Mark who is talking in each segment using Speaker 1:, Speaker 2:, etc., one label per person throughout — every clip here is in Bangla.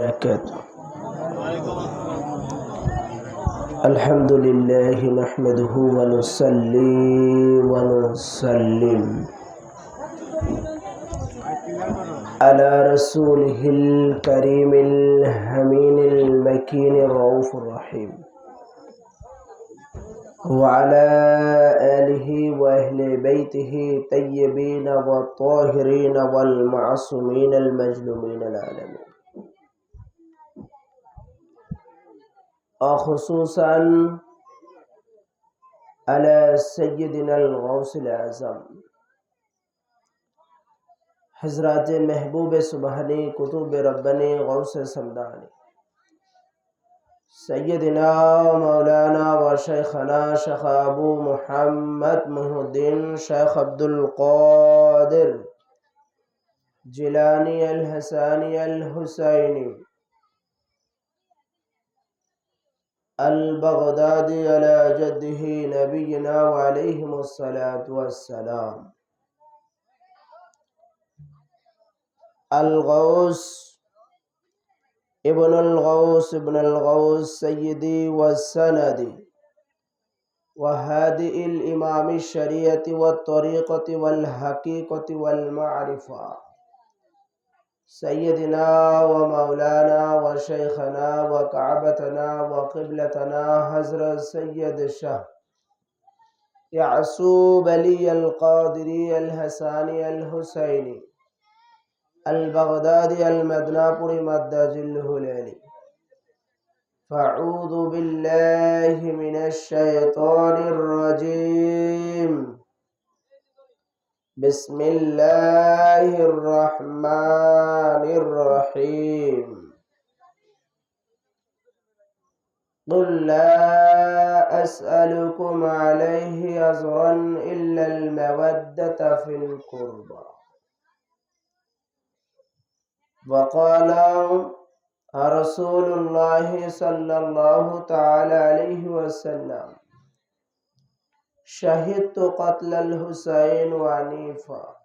Speaker 1: وبركاته. الحمد لله نحمده ونصلي ونسلم على رسوله الكريم الأمين المكين الرؤوف الرحيم وعلى آله وأهل بيته الطيبين والطاهرين والمعصومين المجلومين العالمين، وخصوصا على سيدنا الغوث الأعظم حضرات محبوب سبحانی کتب ربانی غوث سمدانی سیدنا مولانا و شیخنا شیخ ابو محمد محی الدین شیخ عبدالقادر جیلانی الحسانی الحسینی البغدادي على جده نبينا وعليهم الصلاة والسلام. الغوث ابن الغوث سيدي والسندي وهادئ الإمام الشريعة والطريقة والحقيقة والمعرفة سيدنا ومولانا وشيخنا وكعبتنا وقبلتنا حضرت سيد الشاه يعصوب علي القادري الحساني الحسيني البغدادي المدناپuri مدجله العلي. فأعوذ بالله من الشيطان الرجيم. بسم الله الرحمن الرحيم. قل لا أسألكم عليه أجرا إلا المودة في القربى. وقال رسول الله صلى الله تعالى عليه وسلم شهدت قتل الحسين وعنيفا.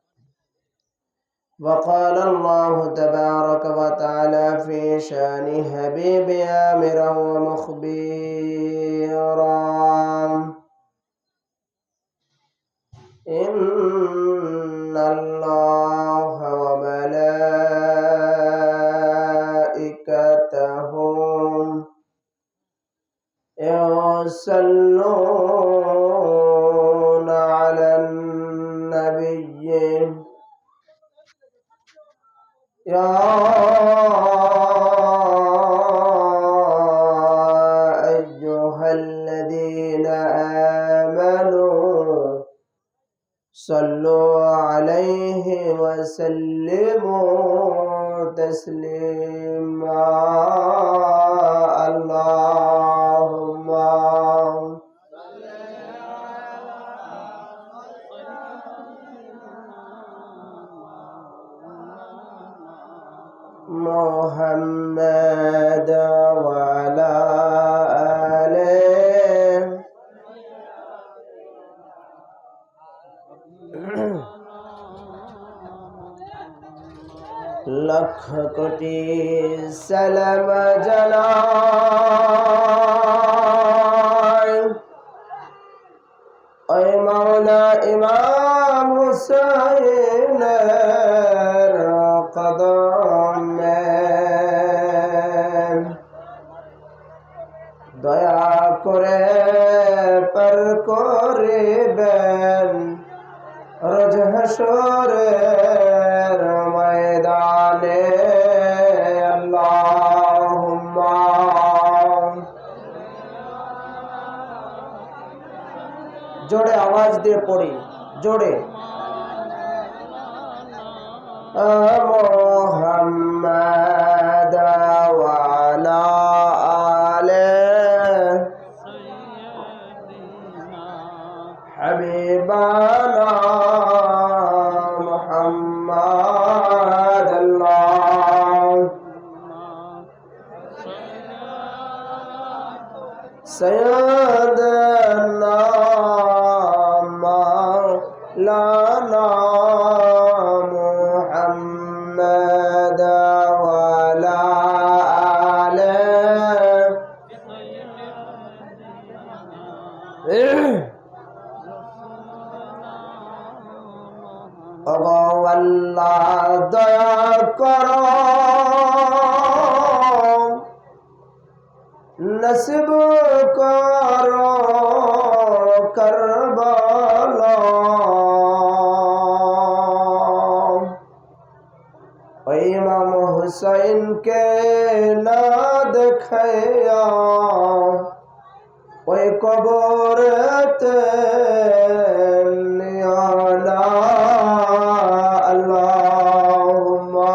Speaker 1: وقال الله تبارك وتعالى في شان حبيب آمرا ومخبرا إن الله وملائكته يصلون على النبي يا أيها الذين آمنوا صلوا عليه وسلموا تسليما. اللهم محمد وعلى آله. لکھ کوٹی سلام جنائے اے مولا امام حسین قدم میں দয়া করে পার করবেন রোজ হাসরের ময়দানে। আল্লাহুম্মা জোরে আওয়াজ দিয়ে পড়ি, জোরে মুহাম্মাদ ওয়া আলা حبيبنا محمد الله سيدنا مولانا محمد وعلى नसीब करो करबला इमाम हुसैन के ना देखया ওই কবরেতে নিয়ালা আল্লাহুম্মা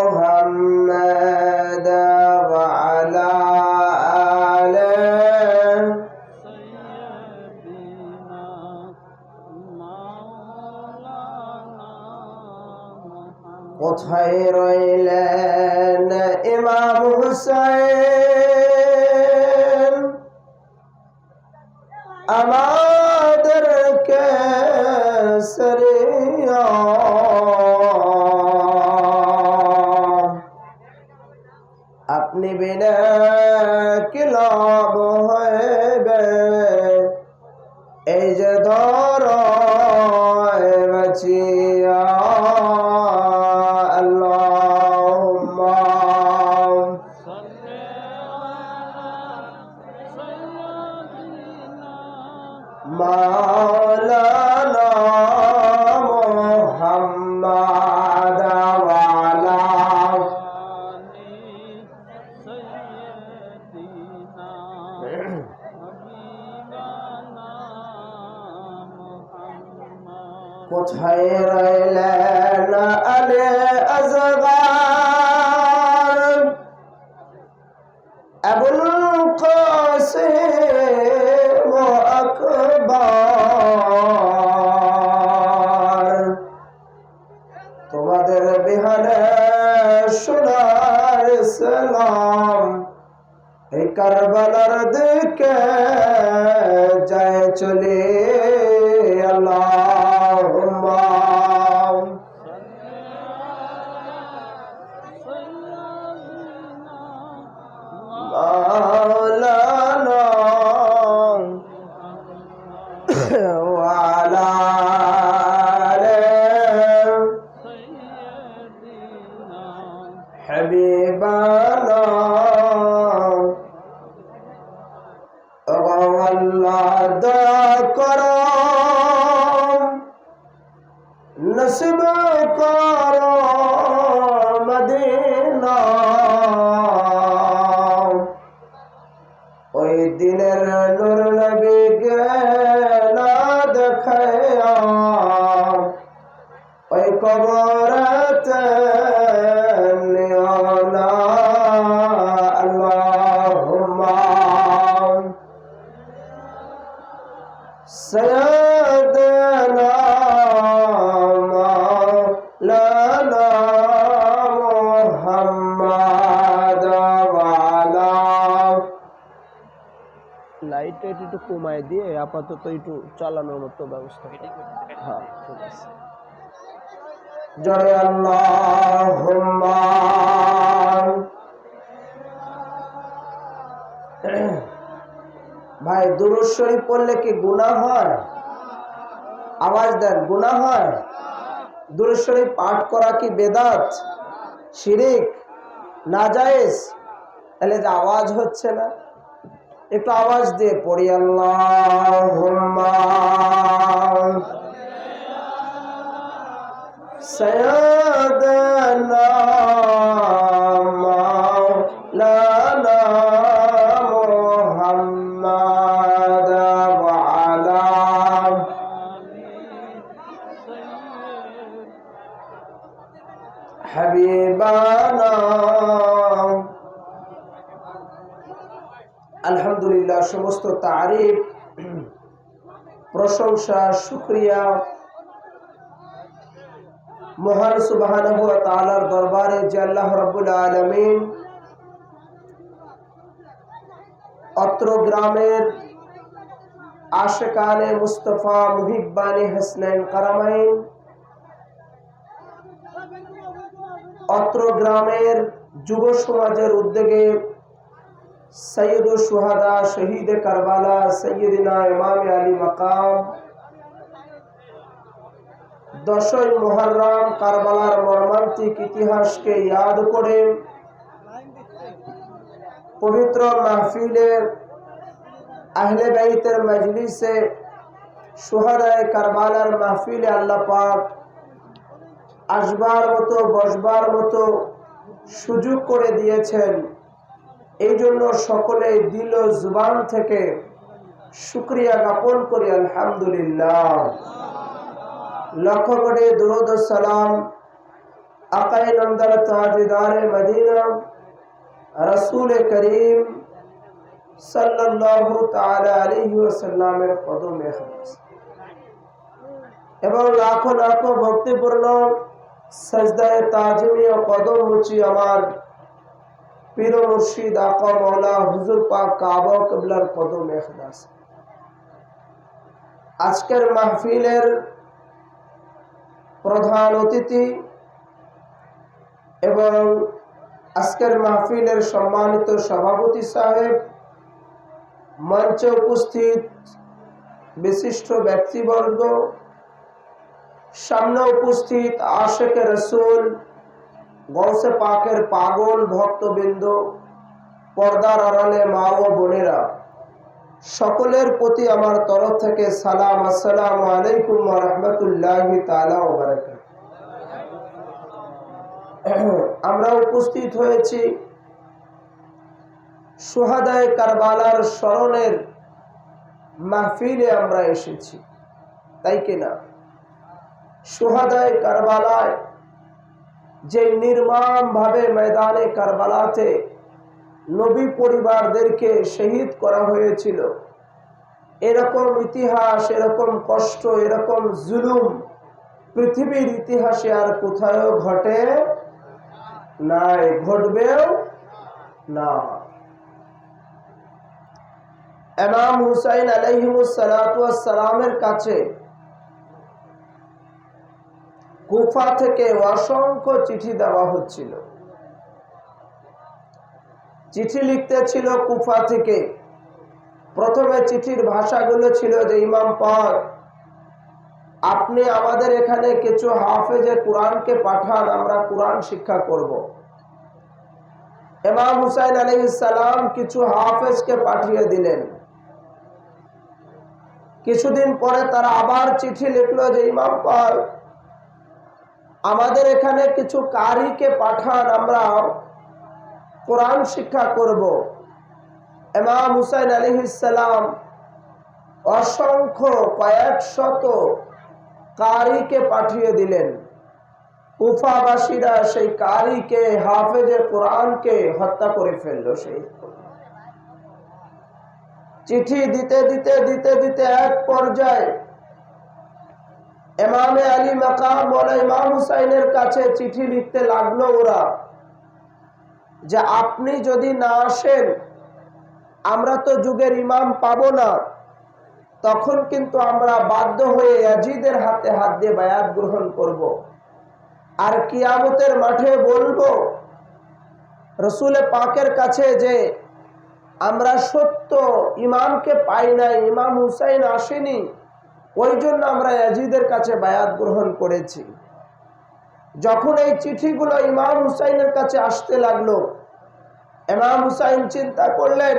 Speaker 1: মুহাম্মাদ ওয়া আলা কোথায় রইলেন ইমাম হুসাইন আমাদেরকে সরিয়া আপনি বিনা কি লাভ হইবে এই যে ধর বাঁচিয়া مولانا محمد وعلى কোথায় রইলেন আলে আজগার আবুল কাসিম আকবর তোমাদের বিহানে সোনার সালাম এই কারবালার দিকে যায় চলে আল্লাহুম্মা مولانا وعلى حبيبنا والله ذكرهم نصب کرو مدینہ ওই দিনের নূর নবীকে না দেখায়া ওই কবরেতে নিও না আল্লাহুম্মা সাইয়্যিদানা মাওলানা মুহাম্মদ ওয়া আলা লাইট একটু কমায় দিয়ে আপাতত একটু চালানোর মতো ব্যবস্থা। হ্যাঁ ঠিক আছে। জয় আল্লাহুম্মা ভাই দুরূদ শরীফ পড়লে কি গুনাহ হয়? আওয়াজ দেন, গুনাহ হয়? দুরূদ শরীফ পাঠ করা কি বেদাত, শিরিক, নাজায়েজ? তাহলে যে আওয়াজ হচ্ছে না, একটু আওয়াজ দিয়ে পড়ি আল্লাহুম্মা সাইয়্যিদানা মাওলানা মুহাম্মদ ওয়া আলা হাবিবানা। আলহামদুলিল্লাহ, সমস্ত তারিফ, প্রশংসা, শুকরিয়া মহান সুবহানাহু ওয়া তাআলার দরবারে যে আল্লাহ রাব্বুল আলামিন অত্র গ্রামের আশিকানে মুস্তাফা মুহিব্বানে হাসনাইন কারামাইন, অত্র গ্রামের যুব সমাজের উদ্যোগে সৈয়দুশ শুহাদা শহীদ কারবালা সৈয়দিনা ইমাম আলী মাকাম 10ই মুহররম কারবালার মর্মান্তিক ইতিহাসকে ইয়াদ করে পবিত্র মাহফিলে আহলে বাইতের মজলিসে শুহাদায়ে কারবালার মাহফিলে আল্লাহ পাক আসবার মতো বসবার মতো সুযোগ করে দিয়েছেন। এই জন্য সকলে দিল ও জুবান থেকে শুকরিয়া জ্ঞাপন করি আলহামদুলিল্লাহ। লক্ষ কোটি দুরূদ ও সালাম আকায়ে নামদার তাজদারে মদিনা রাসূল করিম সাল্লাল্লাহু তাআলা আলাইহি ওয়াসাল্লামের কদমে খাস এবং লাখো লাখো ভক্তিপূর্ণ সাজদায়ে তাজিমি ও কদম মুচি আমার পীর ও মুর্শিদ আকা মাওলা হুজুর পাক কাবা কিবলার কদমে খাস। আজকের মাহফিলের প্রধান অতিথি এবং আজকের মাহফিলের সম্মানিত সভাপতি সাহেব, মঞ্চে উপস্থিত বিশিষ্ট ব্যক্তিবর্গ, সামনে উপস্থিত আশিকে রাসূল, গৌসে পাকের পাগল ভক্তবৃন্দ, পর্দার আড়ালে মা ও বোনেরা, সকলের প্রতি আমার তরফ থেকে সালাম। আসসালামু আলাইকুম ওয়া রাহমাতুল্লাহি তাআলা ওয়া বারাকাতুহু। আমরা উপস্থিত হয়েছি শুহাদায়ে কারবালার স্মরণের মাহফিলে আমরা এসেছি, তাই কিনা? শুহাদায়ে কারবালায় যে নির্মম ভাবে ময়দানে কারবালাতে নবী পরিবারদেরকে শহীদ করা হয়েছিল, এরকম ইতিহাস, এরকম কষ্ট, এরকম জুলুম পৃথিবীর ইতিহাসে আর কোথাও ঘটে নাই, ঘটবেও না। ইমাম হুসাইন আলাইহিস সালাতু ওয়াস সালামের কাছে কুফা থেকে অসংখ্য চিঠি দেওয়া হচ্ছিল। চিঠি লিখতেছিল কুফা থেকে। প্রথমে চিঠির ভাষাগুলো ছিল যে, ইমাম পাক, আপনি আমাদের এখানে কিছু হাফেজে কোরআনকে পাঠান, আমরা কোরআন শিক্ষা করব। ইমাম হুসাইন আলাইহিস সালাম কিছু হাফেজকে পাঠিয়ে দিলেন। কিছুদিন পরে তারা আবার চিঠি লিখলো যে, ইমাম পাক, আমাদের এখানে কিছু কারিকে পাঠান, আমরা কোরআন শিক্ষা করব। ইমাম হুসাইন আলাইহিস সালাম অসংখ্য কয়েক শত কারিকে পাঠিয়ে দিলেন। কুফাবাসীরা সেই কারিকে, হাফেজে কোরআনকে হত্যা করে ফেলল। সেই চিঠি দিতে দিতে দিতে দিতে এক পর্যায়ে ইমামে আলী মাকাম বলে ইমাম হুসাইনের কাছে চিঠি লিখতে লাগলো ওরা, যে আপনি যদি না আসেন আমরা তো যুগের ইমাম পাবো না, তখন কিন্তু আমরা বাধ্য হয়ে ইয়াজিদের হাতে হাত দিয়ে বায়াত গ্রহণ করব। আর কিয়ামতের মাঠে বলবো রসুল পাকের কাছে যে আমরা সত্য ইমামকে পাই নাই, ইমাম হুসাইন আসেনি, ওই জন্য আমরা ইয়াজিদের কাছে বায়াত গ্রহণ করেছি। যখন এই চিঠিগুলো ইমাম হুসাইনের কাছে আসতে লাগলো, ইমাম হুসাইন চিন্তা করলেন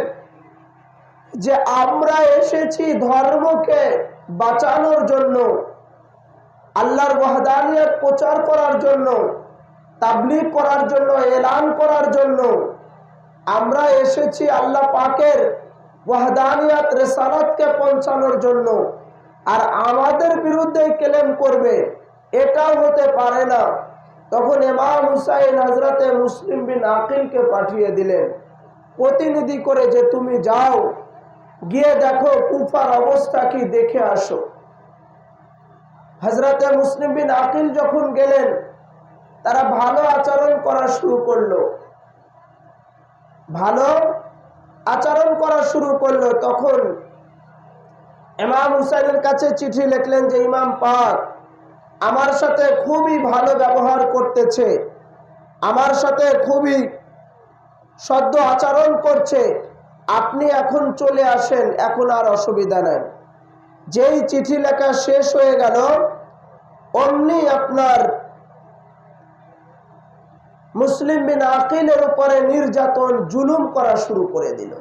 Speaker 1: যে আমরা এসেছি ধর্মকে বাঁচানোর জন্য, আল্লাহর ওয়াহদানিয়ত প্রচার করার জন্য, তাবলীগ করার জন্য, এলান করার জন্য। আমরা এসেছি আল্লাহ পাকের ওয়াহদানিয়ত রিসালাতকে পৌঁছানোর জন্য। আর আমাদের বিরুদ্ধে ক্লেম করবে, এটাও হতে পারে না। তখন ইমাম হুসাইন হযরতে মুসলিম বিন আকিলকে পাঠিয়ে দিলেন প্রতিনিধি করে, যে তুমি যাও, গিয়ে দেখো কুফার অবস্থা কি, দেখে আসো। হযরতে মুসলিম বিন আকিল যখন গেলেন, তারা ভালো আচরণ করা শুরু করলো, ভালো আচরণ করা শুরু করলো। তখন ইমাম হুসাইনের কাছে চিঠি লিখলেন যে, ইমাম পাক আমার সাথে খুবই ভালো ব্যবহার করতেছে, আমার সাথে খুবই সদ্য আচরণ করছে, আপনি এখন চলে আসেন, এখন আর অসুবিধা নাই। যেই চিঠি লেখা শেষ হয়ে গেল, অমনি আপনার মুসলিম বিন আকিলের উপরে নির্যাতন জুলুম করা শুরু করে দিল।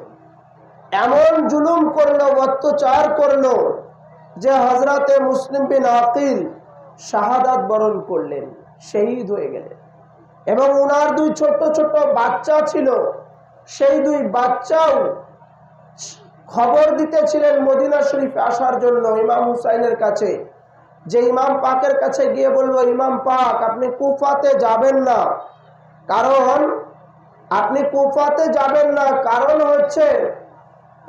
Speaker 1: এমন জুলুম করলো, অত্যাচার করলো যে হযরতে মুসলিম বিন আকিল শাহাদাত বরণ করলেন, শহীদ হয়ে গেলেন। এবং ওনার দুই ছোট ছোট বাচ্চা ছিল, সেই দুই বাচ্চাও খবর দিতেছিলেন মদিনা শরীফে আসার জন্য ইমাম হুসাইনের কাছে, যে ইমাম পাকের কাছে গিয়ে বলবো, ইমাম পাক আপনি কুফাতে যাবেন না, কারণ আপনি কুফাতে যাবেন না কারণ হচ্ছে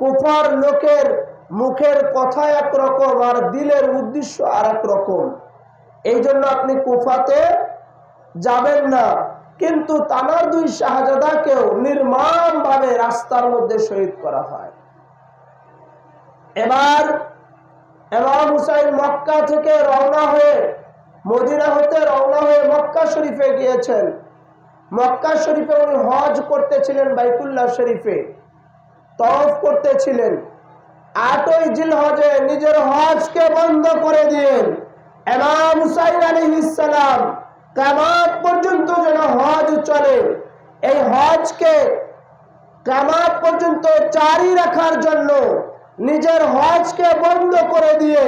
Speaker 1: কুফার লোকের মুখের কথা একরকম আর দিলের উদ্দেশ্য আর এক রকম, এই জন্য আপনি কুফাতে যাবেন না। কিন্তু তানার দুই শাহজাদাকেও নির্মম ভাবে রাস্তার মধ্যে শহীদ করা হয়। এবার ইমাম হুসাইন মক্কা থেকে রওনা হয়ে, মদিনা হতে রওনা হয়ে মক্কা শরীফে গিয়েছেন। মক্কা শরীফে উনি হজ করতেছিলেন, বাইতুল্লাহ শরীফে তওয়াফ করতেছিলেন। 8ই জিলহজে নিজের হজকে বন্ধ করে দিলেন। ইমাম হুসাইন আলাইহিস সালাম কিয়ামত পর্যন্ত যেন হজ চলে, এই হজকে কিয়ামত পর্যন্ত জারি রাখার জন্য নিজের হজকে বন্ধ করে দিয়ে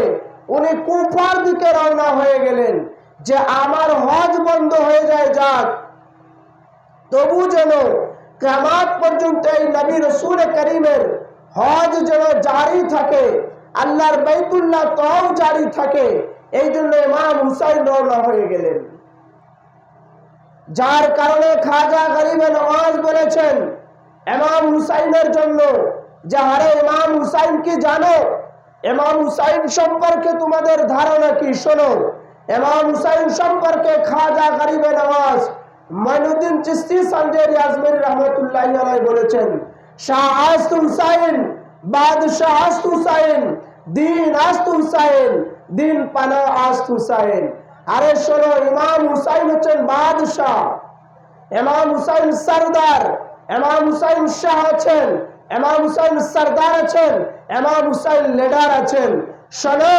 Speaker 1: উনি কুফার দিকে রওনা হয়ে গেলেন, যে আমার হজ বন্ধ হয়ে যায় যাক, তবু যেন কিয়ামত পর্যন্ত এই নবী রাসূল করিমের হজ যেন জারি থাকে, আল্লাহর বাইতুল্লাহ তওয়াফ জারি থাকে। এই জন্য ইমাম হুসাইন রওনা হয়ে গেলেন। যার কারণে খাজা গরিবে নওয়াজ বলেছেন ইমাম হুসাইনের জন্য, যে আরে ইমাম হুসাইন কি জানো, ইমাম হুসাইন সম্পর্কে তোমাদের ধারণা কি, শোনো। ইমাম হুসাইন সম্পর্কে খাজা গরিবে নওয়াজ মাইনুদ্দিন চিশতি সানজারি আজমেরি রহমাতুল্লাহি আলাইহি বলেছেন, শাহ আস্ত হুসাইন বাদশাহ আস্ত হুসাইন দিন আস্ত হুসাইন দিন পানা আস্ত হুসাইন। আরে শোনো, ইমাম হুসাইন হচ্ছেন বাদশাহ, ইমাম হুসাইন সরদার, ইমাম হুসাইন শাহ আছেন, ইমাম হুসাইন সরদার আছেন, ইমাম হুসাইন লিডার আছেন। শোনো,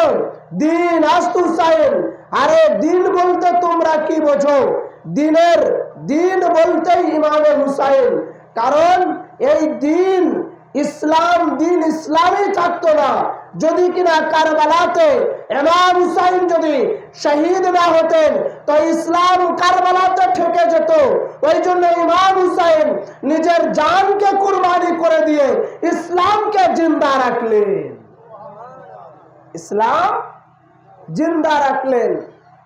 Speaker 1: দিন আস্ত হুসাইন। আরে দিন বলতে তোমরা কি বোঝো? দিনের দিন বলতেই ইমামে হুসাইন, কারণ এই দিন ইসলাম, দিন ইসলামই থাকতো না যদি কিনা কারবালাতে ইমাম হুসাইন যদি শহীদ না হতেন, তো ইসলাম কারবালাতে ঠেকে যেত। ওই জন্য ইমাম হুসাইন নিজের জানকে কুরবানি করে দিয়ে ইসলামকে জিন্দা রাখলেন, ইসলাম জিন্দা রাখলেন।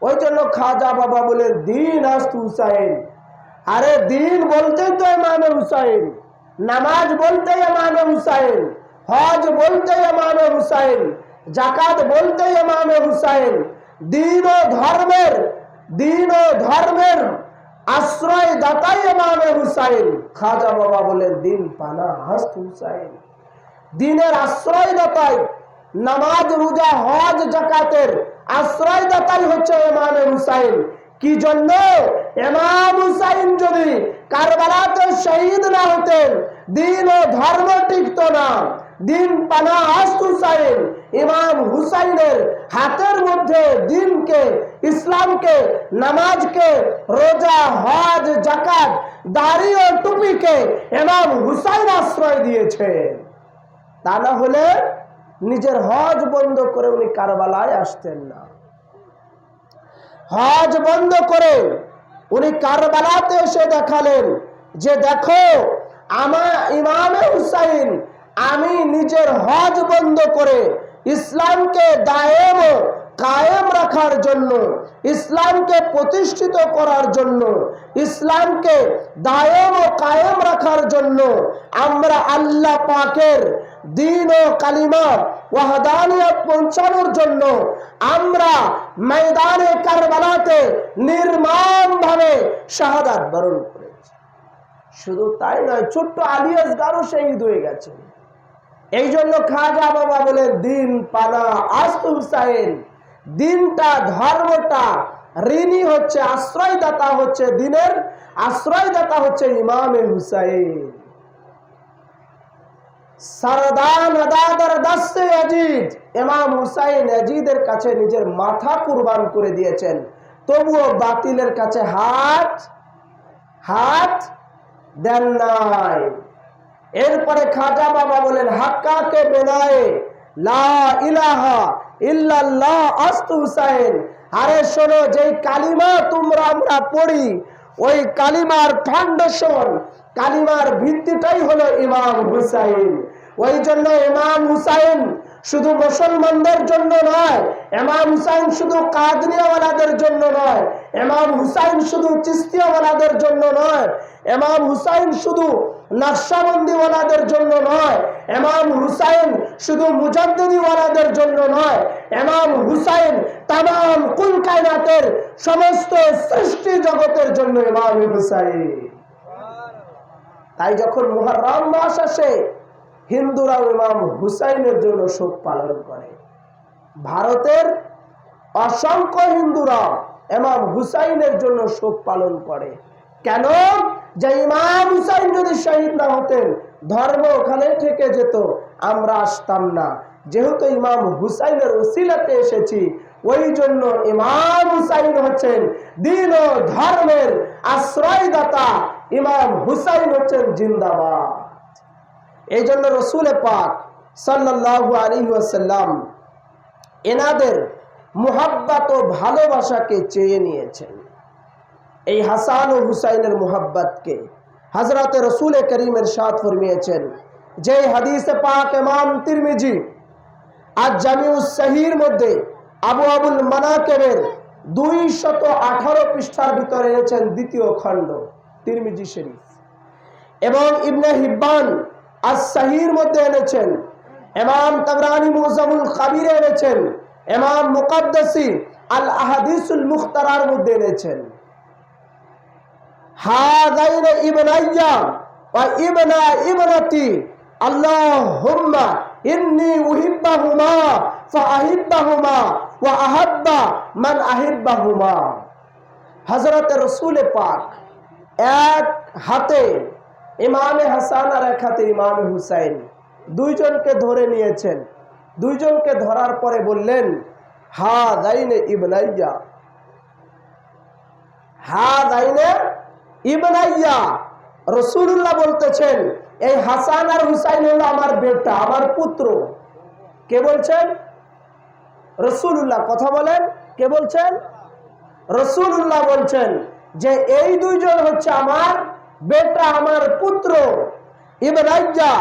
Speaker 1: ওই জন্য খাজা বাবা বলেন দিন আস্ত হুসাইন। আরে দিন বলতেই তো ইমামে হুসাইন, নামাজ বলতে ইমামে হুসাইন, হজ বলতে ইমামে হুসাইন, যাকাত বলতে ইমামে হুসাইন। দিন ও ধর্মের আশ্রয় দাতাই ইমামে হুসাইন। খাজা বাবা বলেন দিন পানা হাস্ত হুসাইন, দিনের আশ্রয় দাতাই, নামাজ রোজা হজ যাকাতের আশ্রয় দাতাই হচ্ছে ইমামে হুসাইন। কি জন্য? ইমাম হুসাইন যদি কারবালাতে শহীদ না হতেন, দিন ও ধর্ম টিকতো না। দিন পানা আস্ত হুসাইন, ইমাম হুসাইনের হাতের মধ্যে দিনকে, ইসলামকে, নামাজকে, রোজা হজ যাকাত, দাড়ি ও টুপিকে ইমাম হুসাইন আশ্রয় দিয়েছেন। তা না হলে নিজের হজ বন্ধ করে উনি কারবালায় আসতেন না। হজ বন্ধ করে উনি কারবালাতে এসে দেখালেন যে দেখো আমার ইমামে হুসাইন, আমি নিজের হজ বন্ধ করে ইসলামকে দায়েম কায়েম রাখার জন্য, ইসলামকে প্রতিষ্ঠিত করার জন্য, ইসলামকে দায়েম ও কায়েম রাখার জন্য, আমরা আল্লাহ পাকের দ্বীন ও কালিমা ওয়াহদানিয়ত পৌঁছানোর জন্য আমরা ময়দানে কারবালাতে নির্মমভাবে শাহাদাত বরণ করেছি। শুধু তাই নয়, ছোট্ট আলী আসগারও শহীদ হয়ে গেছে। এই জন্য খাজা বাবা বলেন দিন পানা আস্ত হুসাইন। দিনটা, ধর্মটা ঋণী হচ্ছে, আশ্রয়দাতা হচ্ছে, দিনের আশ্রয়দাতা হচ্ছে ইমামে হুসাইন। সারদান আদাদার দাস্তে ইয়াজিদ, ইমাম হুসাইন ইয়াজিদের কাছে নিজের মাথা কুরবান করে দিয়েছেন, তবুও বাতিলের কাছে হাত দেন নাই। এরপরে খাজা বাবা বলেন, হাক্কাকে বেনায়ে লা ইলাহা ইল্লাল্লাহ আস্তু হুসাইন। আরে শোনো, যেই কালিমা আমরা পড়ি, ওই কালিমার ফাউন্ডেশন, কালিমার ভিত্তিটাই হলো ইমাম হুসাইন। ওই জন্য ইমাম হুসাইন শুধু মুসলমানদের জন্য নয়, ইমাম হুসাইন শুধু কাদরিয়াওয়ালাদের জন্য নয়, ইমাম হুসাইন শুধু চিশতিয়াওয়ালাদের জন্য নয়, ইমাম হুসাইন শুধু নকশবন্দিওয়ালাদের জন্য নয়, ইমাম হুসাইন শুধু মুজাদ্দিদিওয়ালাদের জন্য নয়, ইমাম হুসাইন তামাম কুল কায়নাতের সমস্ত সৃষ্টি জগতের জন্য ইমাম হুসাইন। তাই যখন মুহররম মাস আসে, হিন্দুরাও ইমাম হুসাইনের জন্য শোক পালন করে। ভারতের অসংখ্য হিন্দুরা ইমাম হুসাইনের জন্য শোক পালন করে। কেন? যে ইমাম হুসাইন যদি শহীদ না হতেন, ধর্ম ওখানে থেকে যেত, আমরা আসতাম না। যেহেতু ইমাম হুসাইনের ওসিলাতে এসেছি, ওই জন্য ইমাম হুসাইন হচ্ছেন দ্বীন ও ধর্মের আশ্রয়দাতা, ইমাম হুসাইন হচ্ছেন জিন্দাবাদ। এই জন্য রসুল পাক সাল্লাল্লাহু আলাইহি ওয়াসাল্লাম এনাদের মুহাব্বত ও ভালোবাসাকে চেয়ে নিয়েছেন। এই হাসান ও হুসাইনের মুহাব্বতকে হযরত রসুল করিম ইরশাদ ফরমিয়েছেন, যে হাদিসে পাক ইমাম তিরমিজি আজ জামিউস সহিহর মধ্যে আবুল মানাকিবের 218 পৃষ্ঠার ভিতরে এনেছেন, দ্বিতীয় খণ্ড তিরমিজি শরীফ, এবং ইবনে হিব্বান আস-সহিহর মধ্যে এনেছেন, ইমাম তাবরানী মুজামুল খাবিরে এনেছেন, ইমাম মুকাদ্দাসি আল আহাদিসুল মুখতারার মধ্যে এনেছেন। হাযাইন ইবনাইয়া ওয়া ইবনা ইবনাতি আল্লাহুম্মা ইন্নী উহিব্বাহুমা ফাআহিব্বাহুমা ওয়া আহাব্বা মান আহিব্বাহুমা। হযরত রাসূল পাক এক হাতে ইমামে হাসান আর এক হাতে ইমামে হুসাইন, দুইজনকে ধরে নিয়েছেন। দুইজনকে ধরার পরে বললেন, হাযাইন ইবনাইয়া, হাযাইন ইবনাইয়া। রাসূলুল্লাহ বলতেছেন, এই হাসান আর হুসাইন হলো আমার বেটা, আমার পুত্র। কে বলছেন? রাসূলুল্লাহ। কথা বলেন, কে বলছেন? রাসূলুল্লাহ বলছেন যে এই দুইজন হচ্ছে আমার বেটা, আমার পুত্র। ইবনাইয়া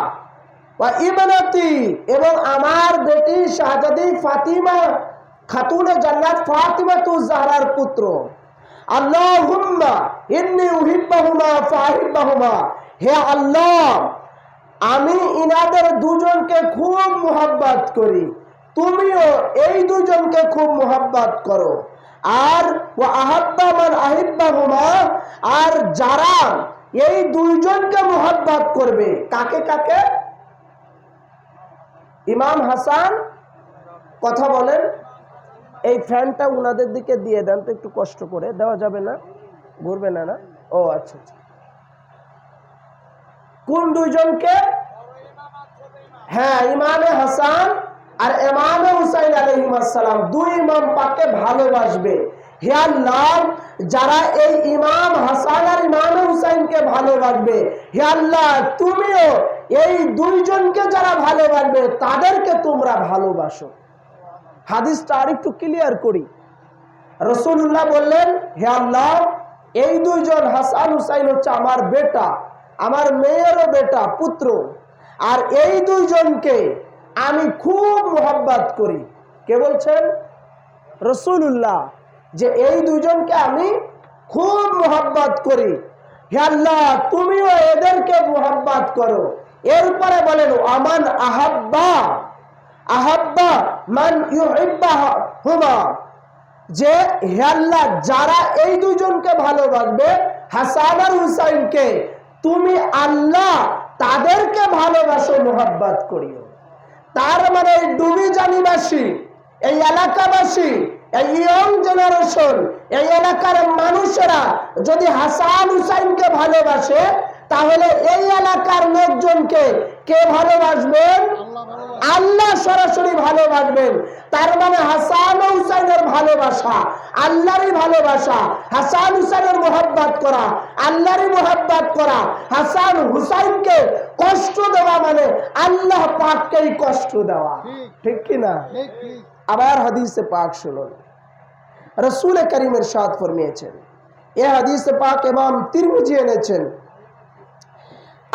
Speaker 1: ওয়া ইবনাতি, এবং আমার বেটি শাহজাদি ফাতিমা খাতুনে জান্নাত ফাতিমাতুজ জাহরার পুত্র। আল্লাহুম্মা ইন্নী উহিব্বাহুমা ফাআহিব্বাহুমা, হে আল্লাহ, আমি ইনাদের দুজনকে খুব মুহাব্বত করি, তুমিও এই দুজনকে খুব মুহাব্বত করো। আর ওয়া আহাব্বা মান আহিব্বাহুমা, আর যারা এই দুইজনকে মুহাব্বত করবে, কাকে কাকে? ইমাম হাসান। কথা বলেন, এই ফ্যানটা উনাদের দিকে দিয়ে দেন তো, একটু কষ্ট করে, দেওয়া যাবে না? ঘুরবে না? না, ও আচ্ছা আচ্ছা। কোন দুইজনকে? হ্যাঁ, ইমামে হাসান আর ইমামে হুসাইন আলাইহিস সালাম, দুই ইমাম পাককে ভালোবাসবে। হে আল্লাহ, যারা এই ইমাম হাসান আর ইমামে হুসাইনকে ভালোবাসবে, হে আল্লাহ, তুমিও এই দুইজনকে যারা ভালোবাসবে তাদেরকে তোমরা ভালোবাসো। হাদিসটা আরেকটু ক্লিয়ার করি। রাসূলুল্লাহ বললেন, হে আল্লাহ, এই দুইজন হাসান হুসাইন হচ্ছে আমার বেটা, আমার মেয়েরও বেটা, পুত্র, আর এই দুইজনকে আমি খুব মুহাব্বত করি। কে বলছেন? রাসূলুল্লাহ, যে এই দুইজনকে আমি খুব মুহাব্বত করি। হে আল্লাহ, তুমিও এদেরকে মুহাব্বত করো। এরপরে বলেন, আমান আহাব্বা আহাব্বা মান ইউহিব্বাহুমা, যে হে আল্লাহ, যারা এই দুইজনকে ভালোবাসবে, হাসান আর হুসাইনকে, তুমি আল্লাহ তাদেরকে ভালোবাসো, মুহাব্বত করিও। তার মানে এই ডুবিজানিবাসী, এই এলাকাবাসী, এই ইয়ং জেনারেশন, এই এলাকার মানুষেরা যদি হাসান হুসাইনকে ভালোবাসে, তাহলে এই এলাকার লোকজনকে কে ভালোবাসবেন? আল্লাহ সরাসরি ভালোবাসবেন। তার মানে হাসান ও হুসাইনের ভালোবাসা আল্লাহরই ভালোবাসা, হাসান হুসাইনের মোহাব্বত করা আল্লাহরই মোহাব্বত করা। হাসান হুসাইনকে কষ্ট দেওয়া মানে আল্লাহ পাককেই কষ্ট দেওয়া, ঠিক কি না? আবার হাদিসে পাক শুনুন, রাসূল করিম ইরশাদ ফরমিয়েছেন, এই হাদিসে পাক ইমাম তিরমিজি এনেছেন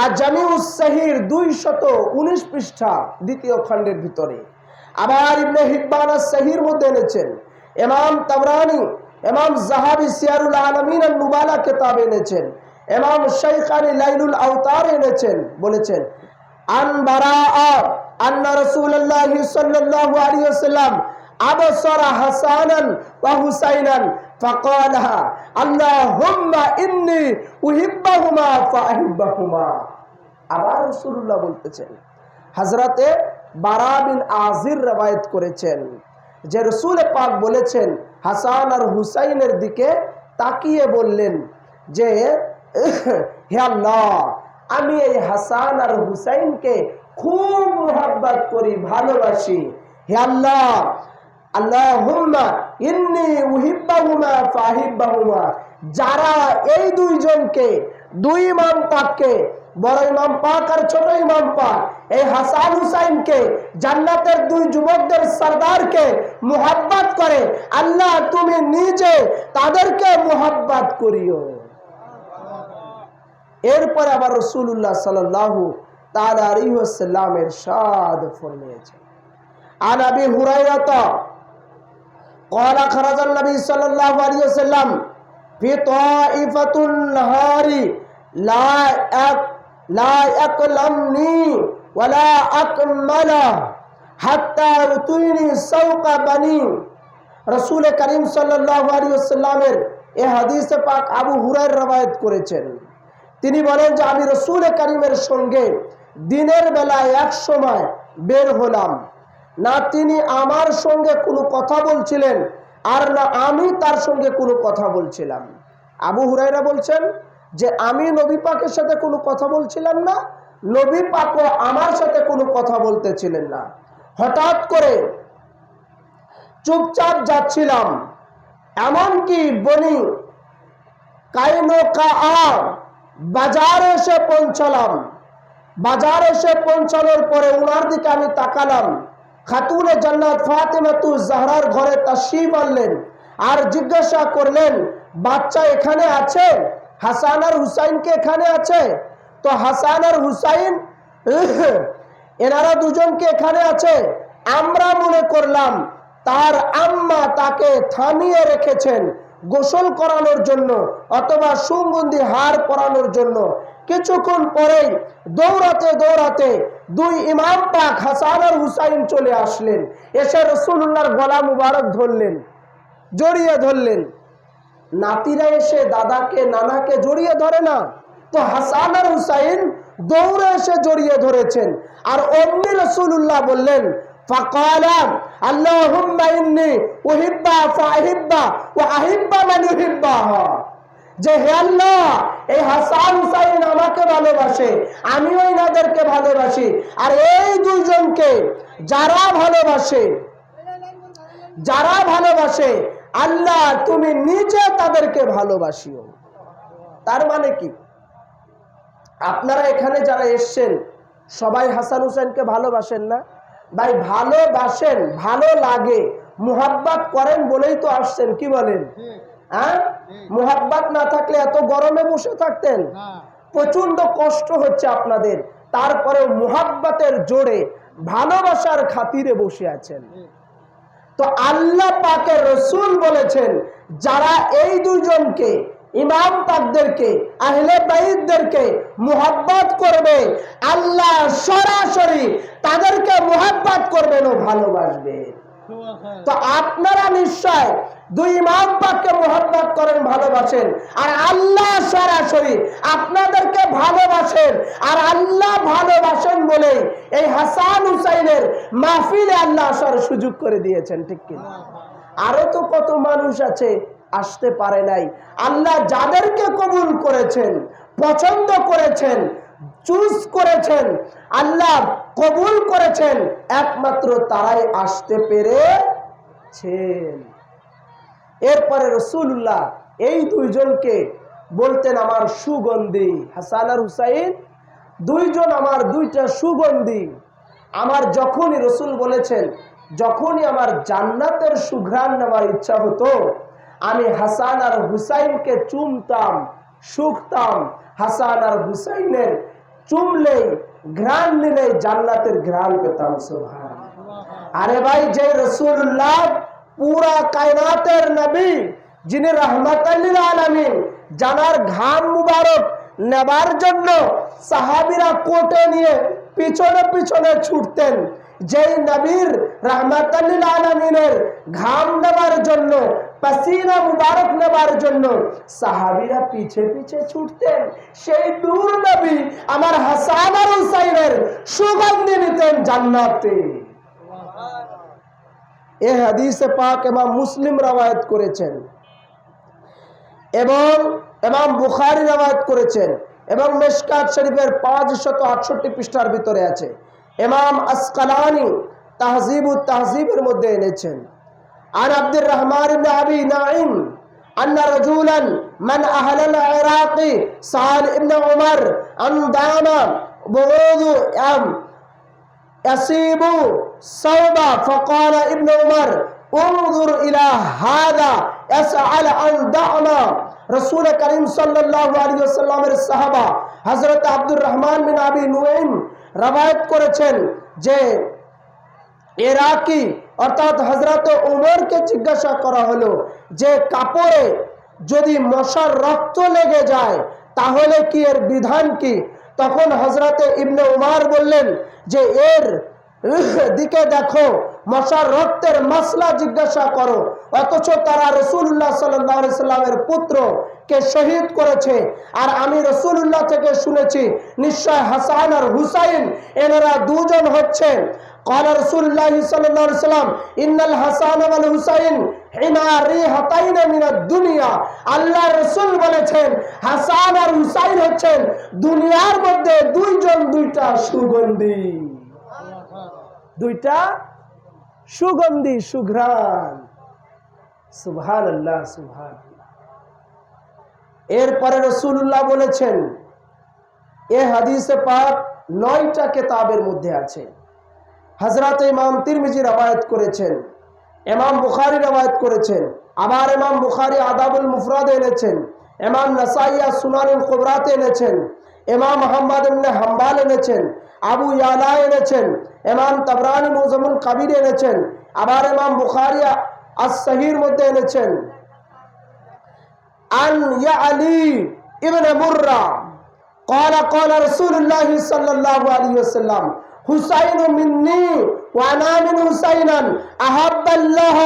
Speaker 1: আর জামিউস সহিহ 219 পৃষ্ঠা দ্বিতীয় খণ্ডের ভিতরে। আবার ইবনে হিব্বান সহিহর মধ্যে এনেছেন, ইমাম তাবরানি, ইমাম যাহাবি সিয়ারুল আলামিন আল নুবালা কিতাব এনেছেন, ইমাম শাইখানি লাইলুল আওতার এনেছেন। বলেছেন আন বারাআ আন্না রাসূলুল্লাহ সাল্লাল্লাহু আলাইহি ওয়াসাল্লাম আবসারা হাসানান ওয়া হুসাইনান ফাকালা আল্লাহুম্মা ইন্নী উহিব্বুহুমা ফাহিব্বুহুমা। আবার রাসূলুল্লাহ বলতেছেন, হযরতে বারা বিন আজির রওয়ায়াত করেছেন যে রাসূল পাক বলেছেন, হাসান আর হুসাইনের দিকে তাকিয়ে বললেন যে হে আল্লাহ, আমি এই হাসান আর হুসাইনকে খুব মোহাব্বত করি, ভালোবাসি। হে আল্লাহ, আল্লাহুম্মা ইন্নী উহিব্বুহুমা ফাহিব্বুহুমা। যারা এই দুইজনকে, দুই ইমাম পাককে, বড় ইমাম পাক আর ছোট ইমাম পাক, এই হাসান হুসাইনকে, জান্নাতের দুই যুবকদের সরদারকে মোহাব্বত করে, আল্লাহ তুমি নিজে তাদেরকে মোহাব্বত করিও। এরপর আবার রাসূলুল্লাহ সাল্লাল্লাহু তাআলা আলাইহি ওয়াসাল্লাম ইরশাদ ফরমিয়েছেন, আন আবি হুরায়রা قال خرج النبي صلى الله عليه وسلم في طائفة النهار لا يكلمني ولا أكمل حتى أتوني سوق بني। রাসূল করিম সাল্লাল্লাহু আলাইহি ওয়াসাল্লামের এই হাদিসে পাক আবু হুরায়রা রওয়ায়াত করেছেন। তিনি বলেন যে আমি রাসূল করিমের সঙ্গে দিনের বেলায় এক সময় বের হলাম, না তিনি আমার সঙ্গে কোনো কথা বলছিলেন আর না আমি তার সঙ্গে কোনো কথা বলছিলাম। আবু হুরায়রা বলছেন যে আমি নবী পাকের সাথে কোনো কথা বলছিলাম না, নবী পাকও আমার সাথে কোনো কথা বলতেছিলেন না। হঠাৎ করে চুপচাপ যাচ্ছিলাম, এমনকি বনি কাইনুকা বাজারে এসে পৌঁছালাম। বাজারে এসে পৌঁছানোর পরে উনার দিকে আমি তাকালাম, খাতুনে জান্নাত ফাতেমাতু জাহরার ঘরে তাশরীফ আনলেন আর জিজ্ঞাসা করলেন, বাচ্চা এখানে আছে? হাসান আর হুসাইনকে এখানে আছে? তো হাসান আর হুসাইন এনারা দুজনকে এখানে আছে। আমরা মনে করলাম তার আম্মা তাকে থামিয়ে রেখেছেন গোসল করানোর জন্য অথবা সুগন্ধি হার পরানোর জন্য। কিছুক্ষণ পরেই দৌড়াতে দৌড়াতে দুই ইমাম পাক হাসান আর হুসাইন চলে আসলেন, এসে রাসূলুল্লাহর গলা মুবারক ধরলেন, জড়িয়ে ধরলেন। নাতিরা এসে দাদাকে নানাকে জড়িয়ে ধরে না, তো হাসান আর হুসাইন দৌড়ে এসে জড়িয়ে ধরেছেন। আর অমনি রাসূলুল্লাহ বললেন, ফাকালা আল্লাহুম্মা ইন্নী উহিব্বা ফাহিব্বা ওয়া আহিব্বা মান ইউহিব্বাহা। যে হে আল্লাহ, এই হাসান হুসাইন আমাকে ভালোবাসে, আমিও এনাদেরকে ভালোবাসি, আর এই দুইজনকে যারা ভালোবাসে আল্লাহ তুমি নিজে তাদেরকে ভালোবাসিও। তার মানে কি, আপনারা এখানে যারা এসছেন সবাই হাসান হুসাইনকে ভালোবাসেন না? ভাই ভালোবাসেন, ভালো লাগে, মুহাব্বত করেন বলেই তো আসছেন, কি বলেন? হ্যাঁ, মুহাব্বত না থাকলে এত গরমে বসে থাকতেন? প্রচন্ড কষ্ট হচ্ছে আপনাদের, তারপরে মুহাব্বতের জোরে ভালোবাসার খাতিরে বসে আছেন। তো আল্লাহ পাকের রাসূল বলেছেন, যারা এই দুইজনকে, ইমাম পাকদেরকে, আহলে বাইতদেরকে মুহাব্বত করবে, আল্লাহ সরাসরি তাদেরকে মুহাব্বত করবেন ও ভালোবাসবেন। তো আপনারা নিশ্চয় দুই ইমাম পাককে মুহাব্বত করেন, ভালোবাসেন, আর আল্লাহ সরাসরি আপনাদেরকে ভালোবাসেন। আর আল্লাহ ভালোবাসেন বলে এই হাসান হুসাইনের মাহফিলে আল্লাহ আসার সুযোগ করে দিয়েছেন, ঠিক কি? আরো তো কত মানুষ আছে আসতে পারে নাই। আল্লাহ যাদেরকে কবুল করেছেন পছন্দ করেছেন, চুজ করেছেন, আল্লাহ কবুল করেছেন, একমাত্র তারাই আসতে পেরেছেন। এরপরে রাসূলুল্লাহ এই দুইজনকে বলতেন আমার সুগন্ধি। হাসান আর হুসাইন দুইজন আমার দুইটা সুগন্ধি। আমার যখনই রাসূল বলেছেন, যখনই আমার জান্নাতের সুঘ্রাণ নেওয়ার ইচ্ছা হতো, আমি হাসান আর হুসাইনকে চুমতাম, শুকতাম। হাসান আর হুসাইনের চুমলেই, ঘ্রাণ নিলেই জান্নাতের ঘ্রাণ পেতাম। সুবহানাল্লাহ। আরে ভাই, যে রাসূলুল্লাহ পুরা কায়নাতের নবী, যিনি রাহমাতাল লিল আলামিন, জানার ঘাম মুবারক নেবার জন্য সাহাবীরা কোটে নিয়ে পিছনে পিছনে ছুটতেন, যেই নবীর রাহমাতাল লিল আলামিনের ঘাম নেবার জন্য, পাসিনা মুবারক নেবার জন্য সাহাবীরা পিছে পিছে ছুটতেন, সেই নূর নবী আমার হাসান আর হুসাইনের সুগন্ধি নিতেন জান্নাতে। এই হাদিসে পাক ইমাম মুসলিম রওয়ায়াত করেছেন এবং ইমাম বুখারী রওয়ায়াত করেছেন এবং মিশকাত শরীফের 568 পৃষ্ঠার ভিতরে আছে। ইমাম আসকালানি তাহযিবুত তাহযিবের মধ্যে এনেছেন। আন আব্দুর রহমান ইবনে আবি নাঈম আন্না রাজুলান মান আহলাল ইরাকি সাল ইবনে উমর আন দামা বুউদু يصيب صوبا فقال ابن عمر انظر إلى هذا يسأل عن دعنا। رسول করিম সাল্লাল্লাহু আলাইহি ওয়াসাল্লামের সাহাবা হযরত আব্দুর রহমান বিন আবি নুঈম রওয়ায়াত করেছেন যে ইরাকি অর্থাৎ হযরত উমরকে জিজ্ঞাসা করা হলো যে কাপড়ে যদি মশার রক্ত লেগে যায় তাহলে কি এর বিধান কি? তখন হযরতে ইবনে উমর বললেন যে এর দিকে দেখো, মশার রক্তের মাসলা জিজ্ঞাসা করো। অথচ তারা রাসূলুল্লাহ সাল্লাল্লাহু আলাইহি সাল্লামের পুত্রকে শহীদ করেছে। আর আমি রাসূলুল্লাহ থেকে শুনেছি নিশ্চয় হাসান আর হুসাইন এনারা দুজন হচ্ছেন। قال رسول الله صلى الله عليه وسلم ان الحسن والحسين حماريهتين من الدنيا। আল্লাহ রাসূল বলেছেন হাসান আর হুসাইন হচ্ছেন দুনিয়ার মধ্যে দুইজন দুইটা সুগন্ধি, দুইটা সুগন্ধি, সুঘ্রাণ। সুবহানাল্লাহ, সুবহানাল্লাহ। এরপরে রাসূলুল্লাহ বলেছেন, এই হাদিসে পাক 9টা কিতাবের মধ্যে আছে। হযরত ইমাম তিরমিজি রওয়ায়াত করেছেন, ইমাম বুখারী রওয়ায়াত করেছেন, আবার ইমাম বুখারী আদাবুল মুফরাদ এনেছেন, ইমাম নাসাই সুনানুল কুবরাতে এনেছেন, ইমাম মুহাম্মদ ইবনে হাম্বাল এনেছেন, আবু ইয়ালা এনেছেন, ইমাম তাবরানি মুজামুল কাবির এনেছেন, আবার ইমাম বুখারী আস-সহিহর মধ্যে এনেছেন। আন ইয়ালি ইবনে মুররা قال قال رسول الله صلى الله عليه وسلم হুসাইন মিন্নি ওয়া আনা মিন হুসাইনান আহাব্বাল্লাহ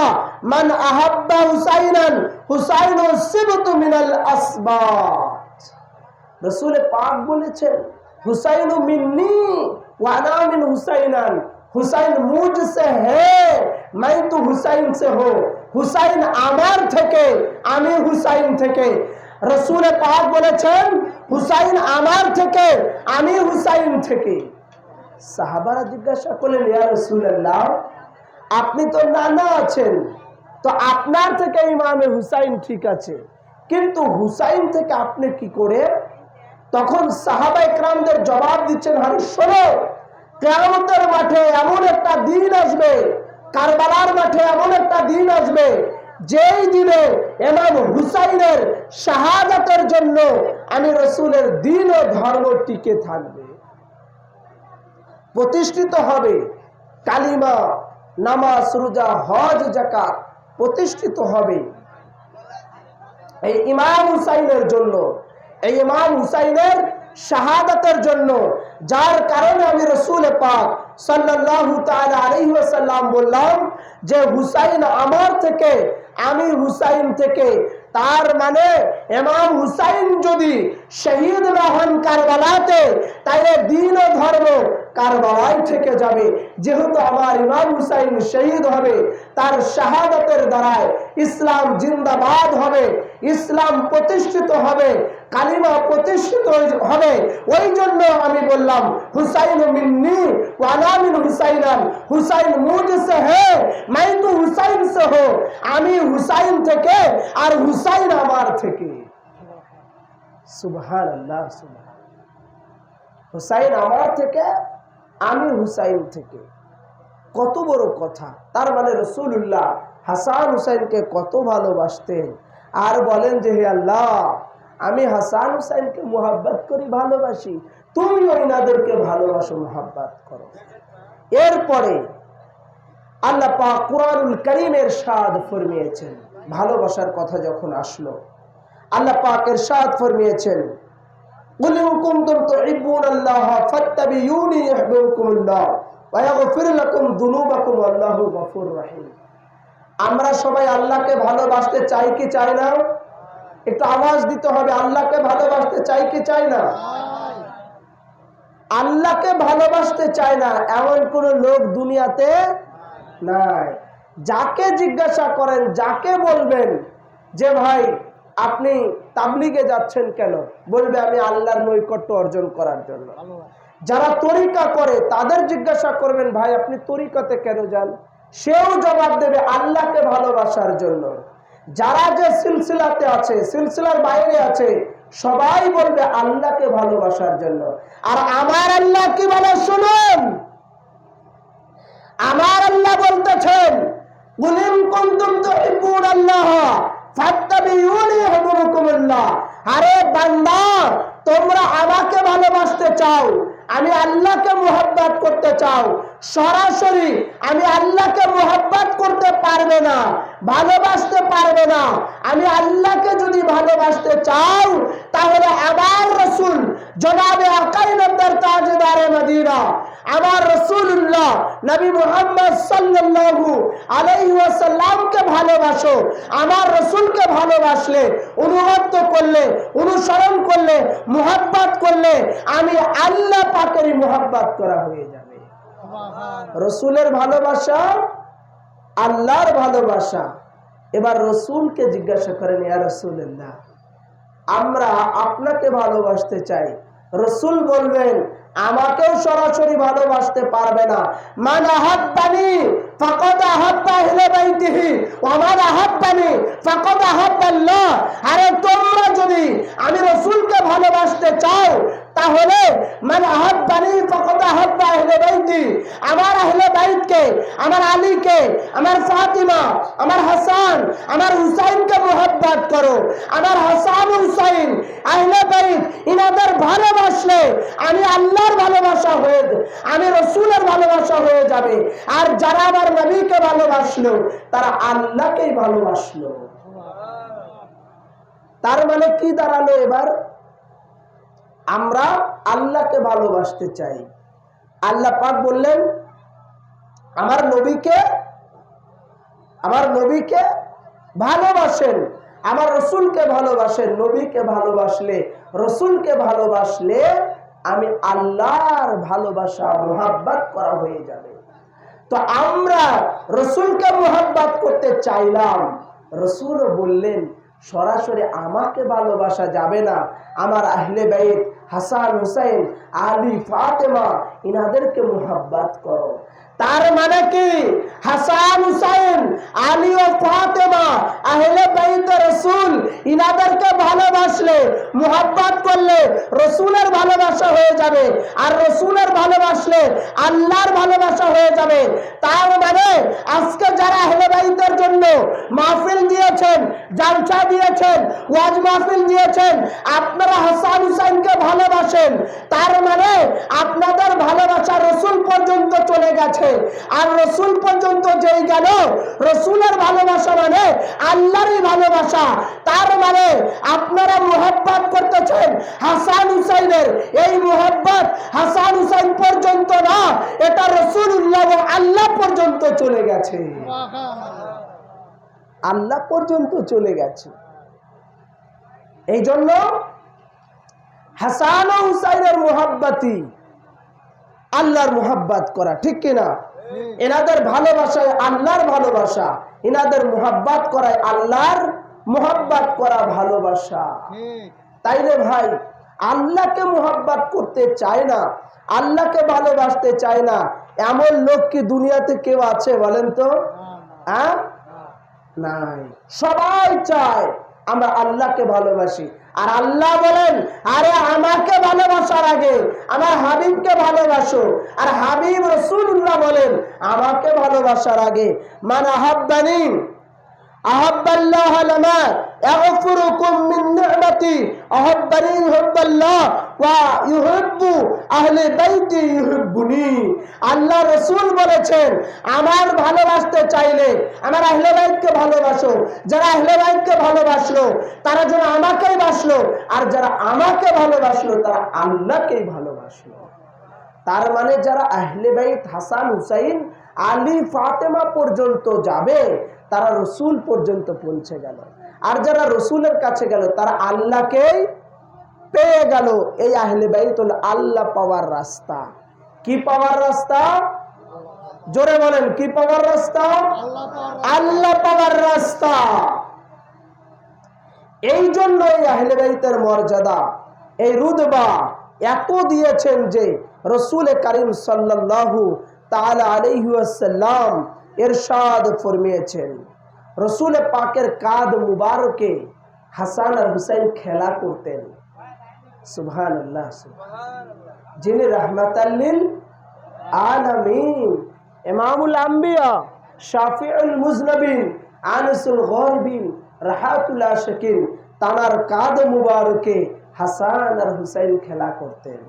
Speaker 1: মান আহাব্বা হুসাইনান হুসাইনু সিবতু মিনাল আসবাত। রাসূল পাক বলেছেন হুসাইন মিন্নি ওয়া আনা মিন হুসাইনান, হুসাইন মুঝসে है मैं तो হুসাইন से हूं। হুসাইন আমার থেকে, আমি হুসাইন থেকে। রাসূল পাক বলেছেন হুসাইন আমার থেকে, আমি হুসাইন থেকে। সাহাবারা জিজ্ঞাসা করলেন ইয়া রাসূলুল্লাহ, আপনি তো নানা আছেন, তো আপনার থেকে ইমামে হুসাইন ঠিক আছে, কিন্তু হুসাইন থেকে আপনি কি করে? তখন সাহাবা ইকরামদের জবাব দিচ্ছেন, আরে শোনো, কিয়ামতের মাঠে এমন একটা দিন আসবে, কারবালার মাঠে এমন একটা দিন আসবে যেই দিনে ইমাম হুসাইনের শাহাদাতের জন্য আমি রাসূলের দ্বীন ও ধর্ম টিকে থাকবে, প্রতিষ্ঠিত হবে। কালিমা, নামাজ, রোজা, হজ, যাকাত প্রতিষ্ঠিত হবে এই ইমাম হুসাইনের জন্য, এই ইমাম হুসাইনের শাহাদাতের জন্য। যার কারণে আমি রাসূল পাক সাল্লাল্লাহু তাআলা আলাইহি ওয়াসাল্লাম বললাম যে হুসাইন আমার থেকে, আমি হুসাইন থেকে। তার মানে ইমাম হুসাইন যদি শহীদ না হন কারবালাতে, তাহলে দ্বীন ও ধর্ম কারবালায় থেকে যাবে। যেহেতু আমার ইমাম হুসাইন শহীদ হবে, তার শাহাদাতের দ্বারায় ইসলাম জিন্দাবাদ হবে, ইসলাম প্রতিষ্ঠিত হবে, কালিমা প্রতিষ্ঠিত হবে। ওই জন্য আমি বললাম হুসাইন মিন্নি ওয়া আনা মিন হুসাইনান, হুসাইন মুঝসে है मैं तो হুসাইন से हो, আমি হুসাইন থেকে আর হুসাইন আমার থেকে। সুবহানাল্লাহ, সুবহান। হুসাইন আমার থেকে, আমি হুসাইন থেকে। কত বড় কথা! তার মানে রাসূলুল্লাহ হাসান হুসাইনকে কত ভালোবাসতেন। আর বলেন যে হে আল্লাহ, আমি হাসান হুসাইনকে মুহাব্বত করি, ভালোবাসি, তুমি ওনাদেরকে ভালোবাসো, মুহাব্বত করো। এরপরে আল্লাহ পাক কুরআনুল কারীমে ইরশাদ ফরমিয়েছেন, ভালোবাসার কথা যখন আসলো, আল্লাহ পাক ইরশাদ ফরমিয়েছেন, কুল ইন কুনতুম তুহিব্বুনাল্লাহ ফাত্তাবিউনি ইউহিব্বুকুমুল্লাহ ওয়া ইয়াগফির লাকুম যুনুবাকুম আল্লাহু গফুরুর রহিম। আমরা সবাই আল্লাহকে ভালোবাসতে চাই কি চাই না? একটু আওয়াজ দিতে হবে। আল্লাহকে ভালোবাসতে চাই কি চাই না? আল্লাহকে ভালোবাসতে চায় না এমন কোন লোক দুনিয়াতে নাই। যাকে জিজ্ঞাসা করেন, যাকে বলবেন যে ভাই আপনি তাবলিগে যাচ্ছেন কেন, বলবে আমি আল্লাহর নৈকট্য অর্জন করার জন্য। যারা তরিকা করে তাদের জিজ্ঞাসা করবেন ভাই আপনি তরিকাতে কেন যান, সেও জবাব দেবে আল্লাহকে ভালোবাসার জন্য। যারা যে সিলসিলাতে আছে, সিলসিলার বাইরে আছে, সবাই বলবে আল্লাহকে ভালোবাসার জন্য। আর আমার আল্লাহ কি বলে শুনুন, আমার আল্লাহ বলতেছেন কুল ইন কুনতুম তুহিব্বুনাল্লাহ ফাত্তাবিউনি ইউহিব্বুকুমুল্লাহ। আরে বান্দা, তোমরা আমাকে ভালোবাসতে চাও, আমি আল্লাহকে মুহাব্বত করতে চাও, সরাসরি আমি আল্লাহকে মুহাব্বত করতে পারবে না, ভালোবাসতে পারবে না। আমি আল্লাহকে যদি ভালোবাসতে চাও তাহলে আমার রাসূল জনাবে আকাইনাদার তাজদারে মদিনা, আমার রাসূলুল্লাহ নবী মুহাম্মদ সাল্লাল্লাহু আলাইহি ওয়াসাল্লামকে ভালোবাসো। আমার রাসূলকে ভালোবাসলে, অনুগত করলে, অনুসরণ করলে, মুহাব্বত করলে আমি আল্লাহ পাকেরই মুহাব্বত করা হয়ে যাবে। রাসূলের ভালোবাসা, আল্লাহর ভালোবাসা। এবার রাসূলকে জিজ্ঞাসা করেন, ইয়া রাসূলুল্লাহ আমরা আপনাকে ভালোবাসতে চাই। রাসূল বলবেন আমাকেও সরাসরি ভালোবাসতে পারবে না। মান আহাব্বানি ফাকাদ আহাব্বা আহলে বাইতিহি ওয়া মান আহাব্বানি ফাকাদ আহাব্বাল্লাহ। আরে তোমরা যদি আমি রাসূলকে ভালোবাসতে চাও তাহলে মান আহাব্বানি ফাকাদ আহাব্বা আহলে বাইতি, আমার আহলে বাইতকে, আমার আলীকে, আমার ফাতিমা, আমার হাসান, আমার হুসাইনকে মুহাব্বত করো। আমার হাসান হুসাইন আহলে বাইত ইনাদের ভালোবাসলে আমি আল্লাহর ভালোবাসা হয়ে, আমি রাসূলের ভালোবাসা হয়ে যাবে। আর যারা আমার নবীকে ভালোবাসলো তারা আল্লাহকেই ভালোবাসলো। তার মানে কি দাঁড়ালো? এবার আমরা আল্লাহকে ভালোবাসতে চাই। আল্লাহ পাক বললেন আমার নবীকে ভালোবাসেন, আমার রাসূলকে ভালোবাসেন। নবীকে ভালোবাসলে, রাসূলকে ভালোবাসলে আমি আল্লাহর ভালোবাসা, মুহাব্বত করা হয়ে যাবে। তো আমরা রাসূলকে মুহাব্বত করতে চাইলাম, রাসূল বললেন সরাসরি আমাকে ভালোবাসা যাবে না, আমার আহলে বাইত হাসান হুসাইন আলী ফাতেমা ইনাদেরকে মুহাব্বত করো। তার মানে কি হাসান হুসাইন আলী ও ফাতেমা আহলে বাইত রাসূল ইনাদেরকে ভালোবাসলে, মুহাব্বত করলে রাসূলের ভালোবাসা হয়ে যাবে। আর রাসূলের ভালোবাসলে আল্লাহর ভালোবাসা হয়ে যাবে। তার মানে আজকে যারা আহলে বাইতের জন্য মাহফিল দিয়েছেন, জালসা দিয়েছেন, ওয়াজ মাহফিল দিয়েছেন, আপনারা হাসান হুসাইনকে ভালোবাসেন, তার মানে আপনাদের ভালোবাসা রাসূল পর্যন্ত চলে গেছে। আর রাসূল পর্যন্ত যেই গেল, রাসূলের ভালোবাসা মানে আল্লাহরই ভালোবাসা। তার মানে আপনারা মুহাব্বত করতেছেন হাসান হুসাইনের, এই মুহাব্বত হাসান হুসাইন পর্যন্ত না, এটা রাসূলুল্লাহ ও আল্লাহ পর্যন্ত চলে গেছে। আল্লাহ পর্যন্ত চলে গেছে। এই জন্য হাসান ও হুসাইনের মুহাব্বতি আল্লাহর মুহাব্বত করা, ঠিক কিনা? এনাদের ভালোবাসায় আল্লাহর ভালোবাসা, এনাদের মুহাব্বত করায় আল্লাহর মুহাব্বত করা ভালোবাসা। তাইলে ভাই, আল্লাহকে মুহাব্বত করতে চায় না, আল্লাহকে ভালোবাসতে চায় না, এমন লোক কি দুনিয়াতে কেউ আছে বলেন তো? হ্যাঁ, নাই। সবাই চায় আমরা আল্লাহকে ভালোবাসি। আর আল্লাহ বলেন, আরে আমাকে ভালোবাসার আগে আমার হাবিবকে ভালোবাসো। আর হাবিব রাসূলুল্লাহ বলেন, আমাকে ভালোবাসার আগে মান আহাব্বানি আহাব্বাল্লাহ লামা ইয়াগফিরুকুম মিন নি'মাতি আহাব্বানি হুব্বাল্লাহ ওয়া ইউহিব্বু আহলে বাইতি ইউহিব্বুনি। আল্লাহ রাসূল বলেছেন, আমার ভালোবাসতে চাইলে আমার আহলে বাইতকে ভালোবাসো। যারা আহলে বাইতকে ভালোবাসলো তারা যেন আমাকেই বাসলো, আর যারা আমাকে ভালোবাসলো তারা আল্লাহকেই ভালোবাসলো। তার মানে যারা আহলে বাইত হাসান হুসাইন আলী ফাতেমা পর্যন্ত যাবে তারা রসুল পর্যন্ত পৌঁছে গেল, আর যারা রসুলের কাছে গেল তারা আল্লাহকেই পেয়ে গেল। এই আহলে বাইত হলো আল্লাহ পাওয়ার রাস্তা। কি পাওয়ার রাস্তা? জোরে বলেন, কি পাওয়ার রাস্তা? আল্লাহ পাওয়ার রাস্তা। এই জন্য এই আহলে বাইতের মর্যাদা, এই রুতবা এত দিয়েছেন যে রসুল করিম সাল্লাল্লাহু তাআলা আলাইহি ওয়াসাল্লাম ইরশাদ ফরমিয়েছেন, রসুল পাকের কাঁধ মুবারকে হাসান আর হুসাইন খেলা করতেন। সুবহানাল্লাহ, যিনি রাহমাতাল লিল আলামিন, ইমামুল আম্বিয়া, শাফিউল মুজনবিন, আনিসুল গরিবিন, রাহাতুল আশিকিন, তানার কাঁধ মুবারকে হাসান আর হুসাইন খেলা করতেন।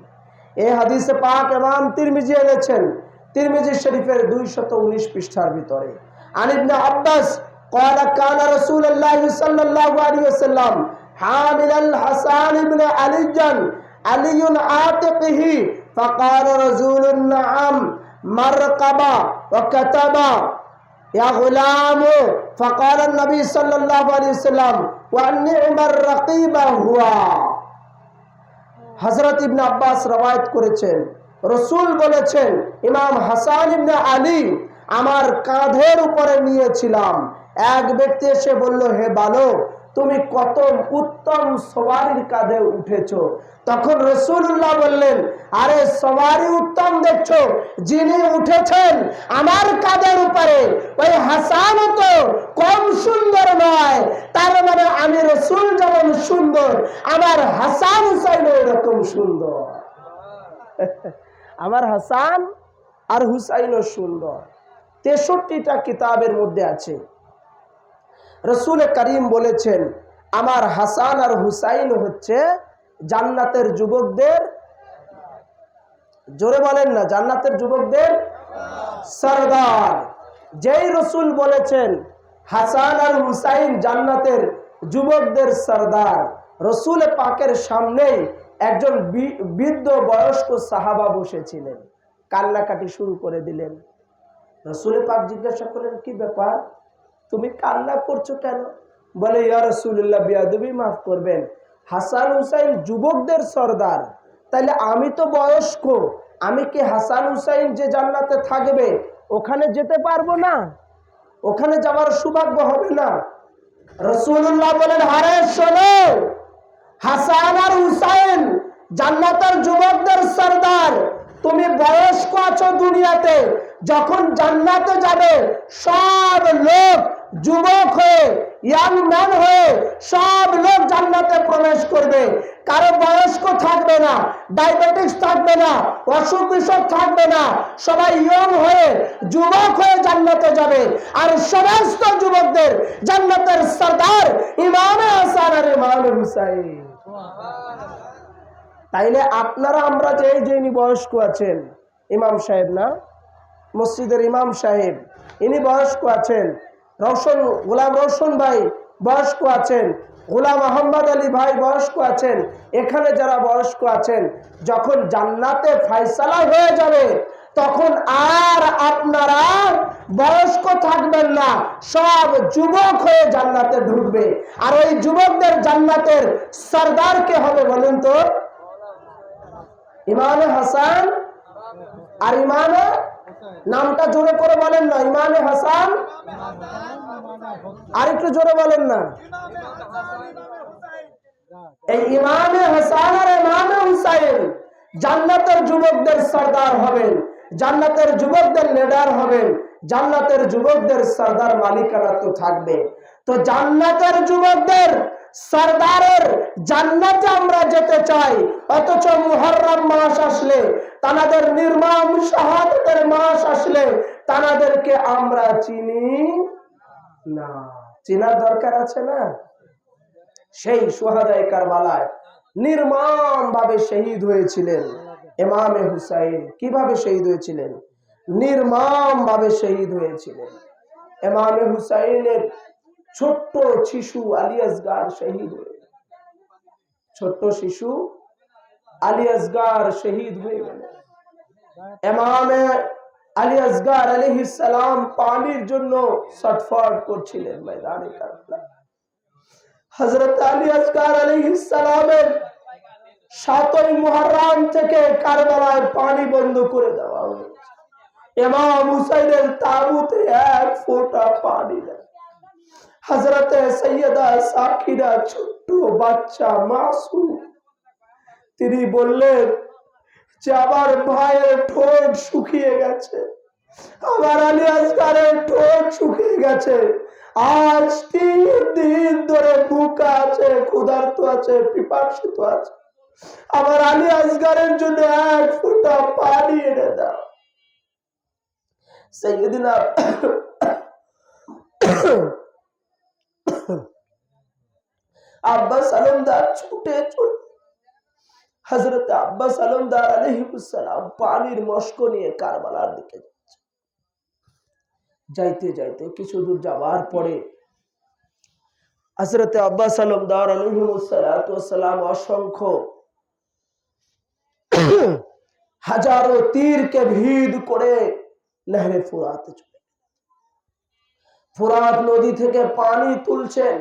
Speaker 1: এই হাদিসে পাক ইমাম তিরমিজি এনেছেন, তিরমিজি শরীফের 219 পৃষ্ঠার ভিতরে। আন ইবনে আব্বাস قال كان رسول الله صلى الله عليه وسلم حامل الحسن بن علي عاتقه فقال رسول نعم مرقبا وكتب يا غلام فقال النبي صلى الله عليه وسلم والنعم الرقيب هو। হযরত ইবনে আব্বাস রওয়ায়াত করেছেন, রাসূল বলেছেন, ইমাম হাসান ইবনে আলী আমার কাঁধের উপরে নিয়েছিলাম। এক ব্যক্তি এসে বলল, হে বালক, তুমি কত উত্তম সওয়ারির কাঁধে উঠেছো। তখন রাসূলুল্লাহ বললেন, আরে সওয়ারি উত্তম দেখছো, যিনি উঠেছেন আমার কাঁধের উপরে ওই হাসান তো কম সুন্দর নয়। তার মানে আমি রাসূল যেমন সুন্দর, আমার হাসান হুসাইন এরকম সুন্দর। আমার হাসান আর হুসাইনও সুন্দর। 63টা কিতাবের মধ্যে আছে। রসুল করিম বলেছেন, আমার হাসান আর হুসাইন হচ্ছে জান্নাতের যুবকদের, জোরে বলেন না, জান্নাতের যুবকদের সরদার। যেই রসুল বলেছেন হাসান আর হুসাইন জান্নাতের যুবকদের সরদার, রসুল পাকের সামনেই একজন বৃদ্ধ বয়স্ক সাহাবা বসেছিলেন, কান্নাকাটি শুরু করে দিলেন। রসুল পাক জিজ্ঞাসা করলেন, কি ব্যাপার, তুমি কান্না করছো কেন? বলে, ইয়া রাসূলুল্লাহ, বেয়াদবি মাফ করবেন, হাসান হুসাইন যুবকদের সরদার, তাইলে আমি তো বয়স্ক, আমি কি হাসান হুসাইন যে জান্নাতে থাকবে ওখানে যেতে পারবো না? ওখানে যাওয়ার সৌভাগ্য হবে না? রাসূলুল্লাহ বলেন, আরে শোনো, হাসান আর হুসাইন জান্নাতের যুবকদের সরদার, তুমি বয়স্ক আছো দুনিয়াতে, যখন জান্নাতে যাবে সব লোক যুবক হয়ে, ইয়াং ম্যান হয়ে সব লোক জান্নাতে প্রবেশ করবে। কারো বয়স্ক থাকবে না, ডায়াবেটিস থাকবে না, অসুখ বিসুখ থাকবে না, সবাই ইয়ং হয়ে যুবক হয়ে জান্নাতে যাবে। আর সমস্ত যুবকদের জান্নাতের সরদার ইমাম হাসান আর ইমাম হুসাইন। তাইলে আপনারা আমরা যে বয়স্ক আছেন, ইমাম সাহেব না, মসজিদের ইমাম সাহেব, ইনি বয়স্ক আছেন, গোলাম রওশন ভাই বয়স্ক আছেন, গোলাম আহমদ আলী ভাই বয়স্ক আছেন, এখানে যারা বয়স্ক আছেন, যখন জান্নাতে ফয়সালা হয়ে যাবে তখন আর আপনারা বয়স্ক থাকবেন না, সব যুবক হয়ে জান্নাতে ঢুকবে। আর ওই যুবকদের জান্নাতের সরদার কে হবে বলেন তো? ইমাম হাসান আর ইমামে নামটা জোরে করে বলেন না, ইমামে হাসান, আর একটু জোরে বলেন না। এই ইমামে হাসান আর ইমামে হুসাইন জান্নাতের যুবকদের সরদার হবেন, জান্নাতের যুবকদের লিডার হবেন, জান্নাতের যুবকদের সরদার মালিকানা তো থাকবে। তো জান্নাতের যুবকদের সরদারের জান্নাতে আমরা যেতে চাই, অথচ মুহররম মাস আসলে, তাদের নির্মম শাহাদাতের মাস আসলে তাদেরকে আমরা চিনি না। চেনার দরকার আছে না? সেই শুহাদায়ে কারবালায় নির্মম ভাবে শহীদ হয়েছিলেন ইমামে হুসাইন। কিভাবে শহীদ হয়েছিলেন? নির্মম ভাবে শহীদ হয়েছিলেন। ইমামে হুসাইনের ছোট্ট শিশু আলী আসগার শহীদ হয়ে, ছোট্ট শিশু আলী আসগার শহীদ হয়ে গেল। ইমামে আলী আসগার আলাইহিস সালাম পানির জন্য ছটফট করছিলেন ময়দানে কারবালা। হযরত আলী আসগার আলাইহিস সালামের 7ই মুহররম থেকে কারবালায় পানি বন্ধ করে দেওয়া হয়েছে। ইমাম হুসাইনের তাবুতে এক ফোঁটা পানি নেই। হযরত সৈয়দা সাকিরা ছোট্ট বাচ্চা মাসুম, তিনি বললেন যে আমার ভাইয়ের ঠোঁট শুকিয়ে গেছে, আমার আলী আসগারের ঠোঁট শুকিয়ে গেছে, আজ 3 দিন ধরে ভুকা আছে, ক্ষুধার্ত আছে, পিপাসিত আছে, আমার আলী আসগারের জন্য এক ফোঁটা পানি এনে দাও। সাইয়েদিনা আব্বাস আলমদার ছুটে চলে, হযরত আব্বাস আলমদার আলাইহিস সালাম পানির মশক নিয়ে কারবালার দিকে যাচ্ছে। যাইতে যাইতে কিছু দূর যাওয়ার পরে হযরত আব্বাস আলমদার আলাইহিস সালাম অসংখ্য হাজারো তীরকে ভেদ করে নহরে ফুরাতে চলে, ফুরাত নদী থেকে পানি তুলছেন।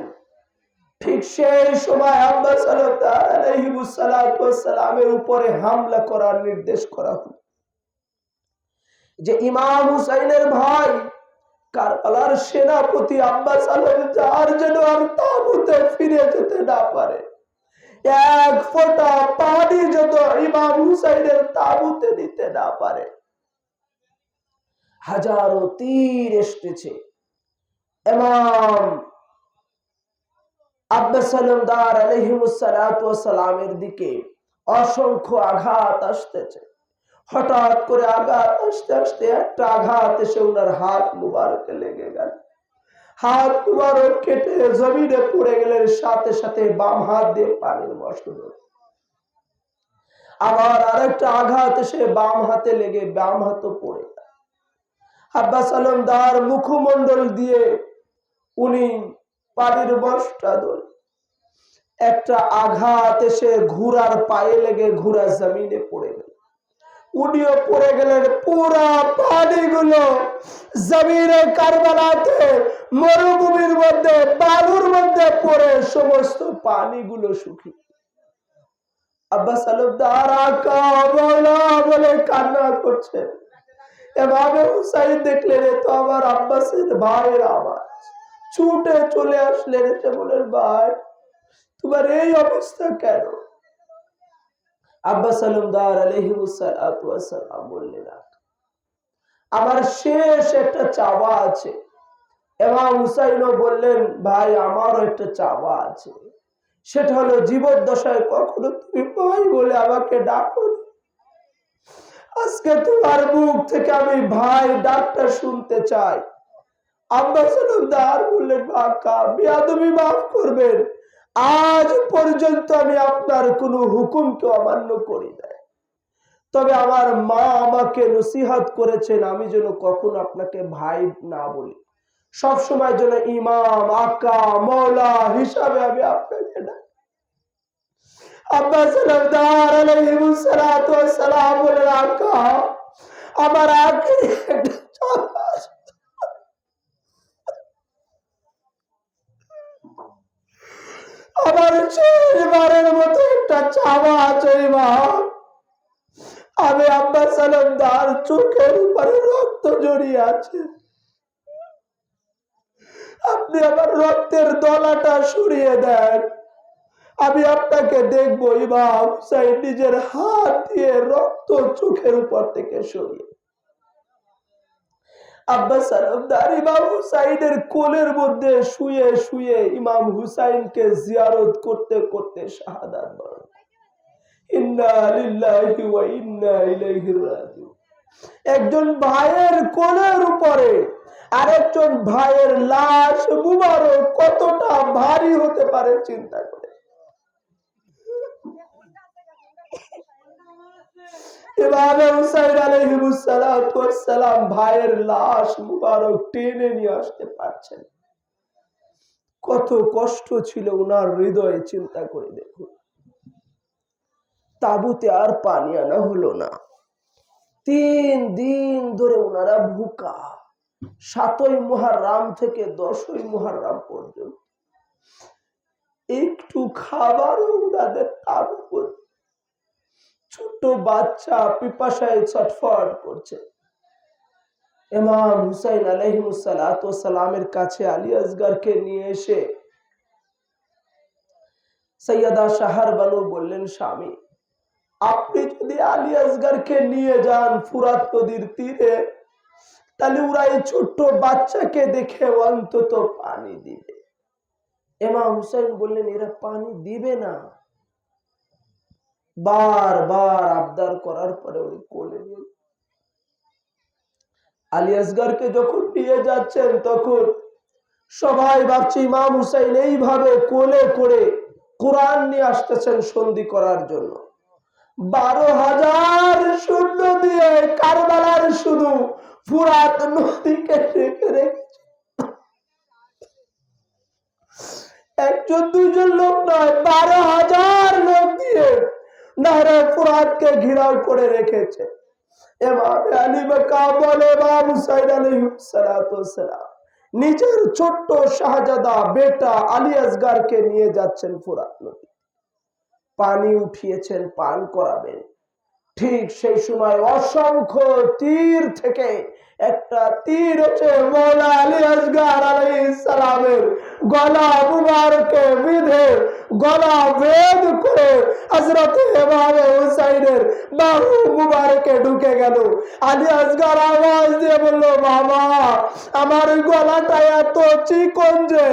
Speaker 1: ঠিক সেই সময় আব্বাস আলাইহিস সালামের উপরে হামলা করার নির্দেশ করা হলো। যে ইমাম হুসাইনের ভাই কারবালার সেনাপতি আব্বাস আলমদার যেন আর তাবুতে ফিরে যেতে না পারে, এক ফোঁটা পানি যত ইমাম হুসাইনের তাবুতে নিতে না পারে। হাজারো তীর এসেছে ইমাম আব্বাস আলমদার আলাইহিস সালামের দিকে, অসংখ্য আঘাত আসতেছে। হঠাৎ করে আঘাত আসতে আসতে একটা আঘাত এসে ওনার হাত মুবারকে লেগে গেল, হাত মুবারক কেটে জমিনে পড়ে গেলেন। সাথে সাথে বাম হাত দিয়ে পানির মশক ধরে, আবার আরেকটা আঘাত এসে বাম হাতে লেগে বাম হাতও পড়ে গেল। আব্বাস আলমদার মুখমণ্ডল দিয়ে উনি পানির বস্তা ধরে, একটা আঘাত এসে ঘোড়ার পায়ে লেগে ঘোড়া জমিনে পড়ে গেল, উনিও পড়ে গেলেন। পুরা পানিগুলো জমিনে কারবালাতে মরুভূমির মধ্যে বালুর মধ্যে পড়ে সমস্ত পানিগুলো শুকিয়ে, আব্বাস আলমদার আকা বলা বলে কান্না করছে। এভাবে হুসাইন দেখলেন তো আমার আব্বাসের ভাইয়ের আওয়াজ, ছুটে চলে আসলেন, এসে বলেন ভাই তোমার এই অবস্থা কেন? আব্বাস আলমদার আলাইহিস সালাম বললেন আমার শেষ একটা চাওয়া আছে। ইমাম হুসাইনও বললেন ভাই আমারও একটা চাওয়া আছে, সেটা হলো জীবদ্দশায় কখনো তুমি ভাই বলে আমাকে ডাকো, আজকে তোমার মুখ থেকে আমি ভাই ডাকটা শুনতে চাই। আব্বাস আলমদার বললেন বাকা বেয়াদবি মাফ করবেন, আজ পর্যন্ত আমি আপনার কোনো হুকুমকে অমান্য করি নাই, তবে আমার মা আমাকে নসিহত করেছেন আমি যেন কখনো আপনাকে ভাই না বলি, সবসময় যেন ইমাম আকা মৌলা হিসাবে আমি আপনাকে ডাকি। আব্বাস আলমদার আলাইহিস সালাম বলেন আকা আমার আখেরি আমার শেষবারের মতো একটা চাওয়া আছে ইমাম, আমি আব্বাস সালামদার চোখের উপরে রক্ত জড়িয়ে আছে, আপনি আমার রক্তের দলাটা সরিয়ে দেন, আমি আপনাকে দেখবো। ইমাম হুসাইন নিজের হাত দিয়ে রক্ত চোখের উপর থেকে সরিয়ে আব্বাস সালামদার ইমাম হুসাইনের কোলের মধ্যে শুয়ে শুয়ে ইমাম হুসাইনকে জিয়ারত করতে করতে শাহাদাত বরণ। ইন্না লিল্লাহি ওয়া ইন্না ইলাইহি রাজিউন। একজন ভাইয়ের কোলের উপরে আরেকজন ভাইয়ের লাশ মুবারক কতটা ভারী হতে পারে চিন্তা করে। ইমাম হুসাইন আলাইহিস সালাম ভাইয়ের লাশ মুবারক টেনে নিয়ে আসতে পারছেন, কত কষ্ট ছিল ওনার হৃদয়ে চিন্তা করে দেখুন। তাবুতে আর পানি আনা হলো না, 3 দিন ধরে ওনারা ভুকা, 7ই মুহররম থেকে 10ই মুহররম পর্যন্ত একটু খাবারও ওনাদের তাবু। ছোট বাচ্চা পিপাসায় ছটফট করছে। ইমাম হুসাইন আলাইহিস সালামের কাছে আলী আসগরকে নিয়ে এসে সৈয়দা শাহর বানু বললেন, স্বামী আপনি যদি আলী আসগরকে নিয়ে যান ফুরাত নদীর তীরে, তাহলে ওরা এই ছোট্ট বাচ্চাকে দেখে অন্তত পানি দিবে। ইমাম হুসাইন বললেন, এরা পানি দিবে না। বারবার আবদার করার পরে উনি কোলে নিয়ে আলী আসগরকে যখন নিয়ে যাচ্ছেন, তখন সবাই ভাবছে ইমাম হুসাইন এইভাবে কোলে করে কোরআন নিয়ে আসতেছেন সন্ধি করার জন্য। 12,000 সৈন্য দিয়ে কারবালার শুধু ফুরাত নদীকে রেখে রেখেছে। একজন দুজন লোক নয়, 12,000 লোক দিয়ে নাহরে ফুরাতকে ঘেরাও করে রেখেছে। ইমাম আলী মাকাম বলে ইমাম হুসাইন আলাইহিস সালাম নিজের ছোট্ট শাহজাদা বেটা আলী আসগরকে নিয়ে যাচ্ছেন ফুরাত নদী, পানি উঠিয়েছেন, পান করাবেন। ঠিক সেই সময় অসংখ্য তীর থেকে একটা তীর হচ্ছে মওলা আলী আসগর আলাইহিস সালামের গলা মুবারকে বিঁধে গলা ভেদ করে হযরত ইমাম হুসাইনের বাহু মুবারকে ঢুকে গেল। আলী আসগর আওয়াজ দিয়ে বলল, বাবা আমার গলাটা এত চিকন যে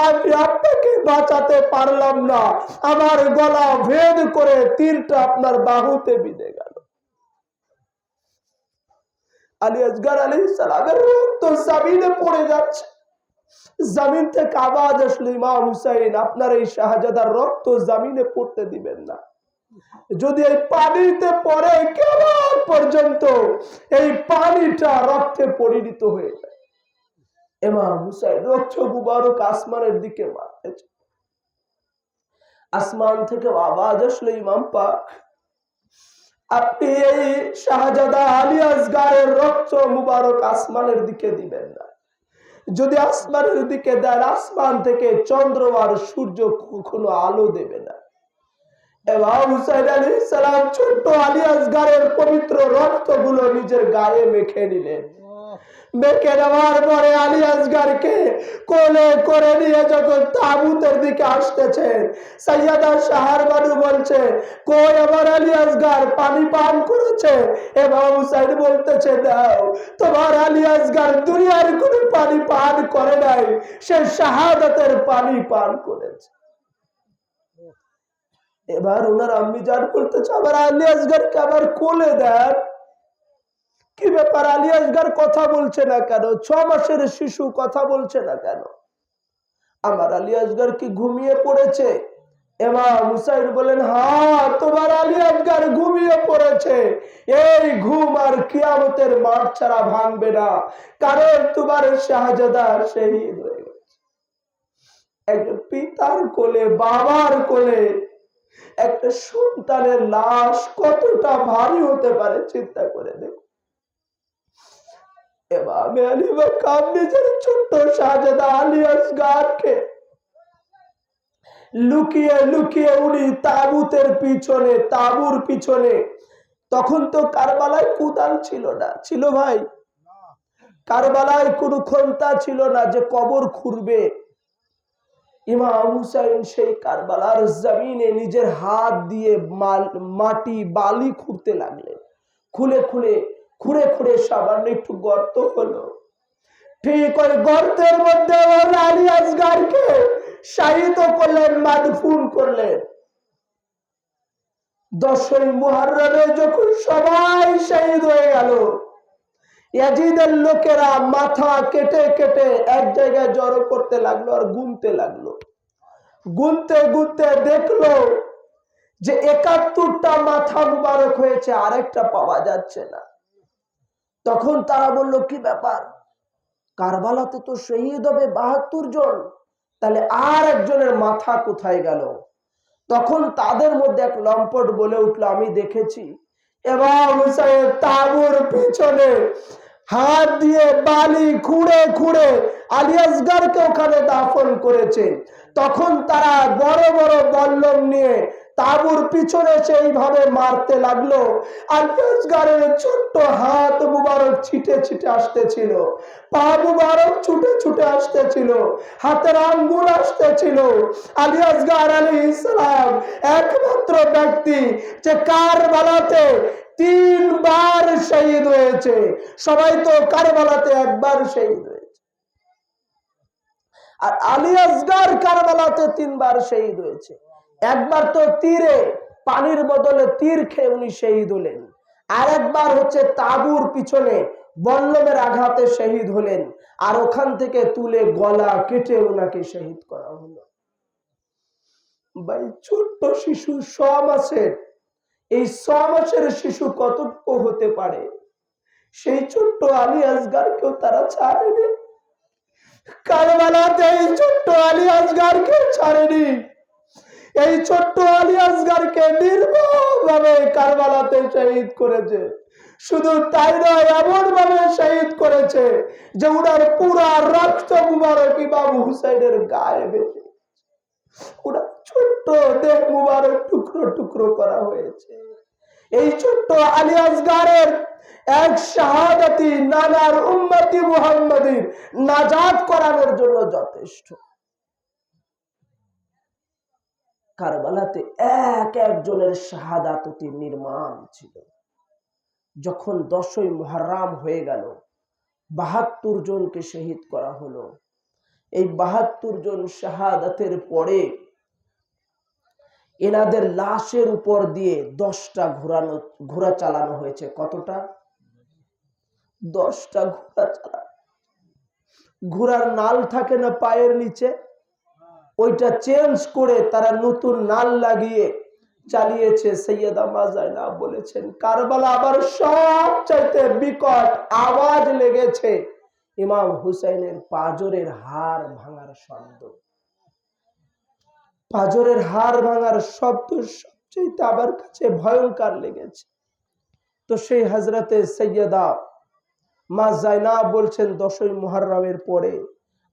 Speaker 1: আমি আপনাকে বাঁচাতে পারলাম না, আমার গলা ভেদ করে তীরটা আপনার বাহুতে বিঁধে গেল। আলী আসগর আলাইহিস সালামের রক্ত জমিনে পড়ে যাচ্ছে। জমিন থেকে আওয়াজ আসলো, ইমাম হুসাইন আপনার এই শাহজাদার রক্ত জমিনে পড়তে দিবেন না, যদি এই পানিতে পড়ে কিয়ামত পর্যন্ত এই পানিটা রক্তে পরিণত হয়ে যায়। ইমাম হুসাইন রক্ত মুবারক আসমানের দিকে মারতেছে। আসমান থেকে আওয়াজ আসলো, ইমাম পাক আপনি এই শাহজাদা আলী আসগরের রক্ত মুবারক আসমানের দিকে দিবেন না, যদি আসমানের দিকে দেন আসমান থেকে চন্দ্র আর সূর্য কখনো আলো দেবে না। ইমাম হুসাইন আলাইহিস সালাম ছোট্ট আলী আসগরের পবিত্র রক্তগুলো নিজের গায়ে মেখে নিলেন। মেখে নেওয়ার পরে আলী আসগরকে কোলে করে নিয়ে যখন তাবুতের দিকে আসতেছেন, সৈয়দা শাহর বানু বলছে, কই আমার আলী আসগর পানি পান করেছে? ইমাম হুসাইন বলতেছে, দাও, তোমার আলী আসগর দুনিয়ার কোনো পানি পান করে নাই, সে শাহাদাতের পানি পান করেছে। এবার ওনার আম্মি জান বলতেছে, আবার আলী আসগরকে আবার কোলে দেন। কি ব্যাপার, আলী আসগর কথা বলছে না কেন? 6 মাসের শিশু কথা বলছে না কেন? আমার আলী আসগর কি ঘুমিয়ে পড়েছে? ইমাম হুসাইন বলেন, হ্যাঁ তোমার আলী আসগর ঘুমিয়ে পড়েছে। এই ঘুম আর কিয়ামতের মাঠ ছাড়া ভাঙবে না, কারণ তোমার শাহজাদা শহীদ হয়ে গেছে। একজন পিতার কোলে, বাবার কোলে একটা সন্তানের লাশ কতটা ভারী হতে পারে চিন্তা করে দেখো। ইমাম আলী মাকাম নিজের ছোট্ট শাহজাদা আলী আসগরকে লুকিয়ে লুকিয়ে উনি তাবুর পিছনে তখন তো কারবালায় কোদাল ছিল না, ছিল ভাই? কারবালায় কোনো ক্ষমতা ছিল না যে কবর খুঁড়বে। ইমাম হুসাইন সেই কারবালার জমিনে নিজের হাত দিয়ে মাটি বালি খুঁড়তে লাগলেন। খুঁড়ে খুঁড়ে সামান্য একটু গর্ত হলো। ঠিক ওই গর্তের মধ্যে আলী আসগারকে শাহিদ করলেন, মাদফুন করলেন। 10ই মুহররমে যখন সবাই শহীদ হয়ে গেল, ইয়াজিদের লোকেরা মাথা কেটে কেটে এক জায়গায় জড়ো করতে লাগলো আর গুনতে লাগলো। গুনতে গুনতে দেখলো যে 71টা মাথা মুবারক হয়েছে, আরেকটা পাওয়া যাচ্ছে না। তখন তারা বলল, কি ব্যাপার? কারবালাতে তো শহীদ হবে 72 জন, তাহলে আর একজনের মাথা কোথায় গেল? তখন তাদের মধ্যে এক লম্পট বলে উঠলো, আমি দেখেছি ইমাম হুসাইন তাঁবুর পিছনে হাত দিয়ে বালি খুঁড়ে খুঁড়ে আলী আসগারকে ওখানে দাফন করেছে। তখন তারা বড় বড় বল্লম নিয়ে তাঁবুর পিছনে সেইভাবে মারতে লাগলো। আলী আসগারের ছোট্ট হাত মুবারক ছিটে ছিটে আসতেছিল, পা মুবারক ছুটে ছুটে আসতেছিল, হাতের আঙ্গুল আসতেছিল। আলী আসগার আলাইহিস সালাম একমাত্র ব্যক্তি যে কারবালাতে 3 বার শহীদ হয়েছে। সবাই তো কারবালাতে একবার শহীদ হয়েছে, আর আলী আসগার কারবালাতে 3 বার শহীদ হয়েছে। একবার তো তীরে পানির বদলে তীর খেয়ে উনি শহীদ হলেন, আর একবার হচ্ছে তাঁবুর পিছনে বল্লমের আঘাতে শহীদ হলেন, আর ওখান থেকে তুলে গলা কেটে ওনাকে শহীদ করা হলো। ভাই, ছোট্ট শিশু 6 মাসের, এই 6 মাসের শিশু কতটুকু হতে পারে? সেই ছোট্ট আলী আসগারকেও তারা ছাড়েনি। কারবালাতে এই ছোট্ট আলী আসগারকে ছাড়েনি। এই ছোট্ট আলী আসগারকে নির্মমভাবে কারবালাতে শহীদ করেছে। শুধু তাই নয়, এমন ভাবে শহীদ করেছে যে উনার পুরা রক্ত মুবারক ইমাম হুসাইনের গায়ে বেঁধে উনার ছোট্ট দেহ মুবারক টুকরো টুকরো করা হয়েছে। এই ছোট্ট আলী আসগারের এক শাহাদাতি নানার উম্মতি মুহাম্মাদীর নাজাত করানোর জন্য যথেষ্ট। কারবালাতে এক একজনের শাহাদাত অতি নির্মম ছিল। যখন 10ই মুহররম হয়ে গেল, 72 জনকে শহীদ করা হলো। এই 72 জন শাহাদাতের পরে এনাদের লাশের উপর দিয়ে 10টা ঘোড়া চালানো হয়েছে। কতটা? 10টা ঘোড়া চালানো। ঘোড়ার নাল থাকে না পায়ের নিচে, ওইটা চেঞ্জ করে তারা নতুন নাল লাগিয়ে চালিয়েছে। সৈয়দা মা যায়েনব বলেছেন, কারবালা আবার সব চাইতে বিকট আওয়াজ লেগেছে ইমাম হুসাইনের পাঁজরের হাড় ভাঙার শব্দ। পাঁজরের হাড় ভাঙার শব্দ সবচেয়ে আমার কাছে ভয়ঙ্কর লেগেছে। তো সেই হযরতে সৈয়দা মা যায়েনব বলছেন, 10ই মুহররমের পরে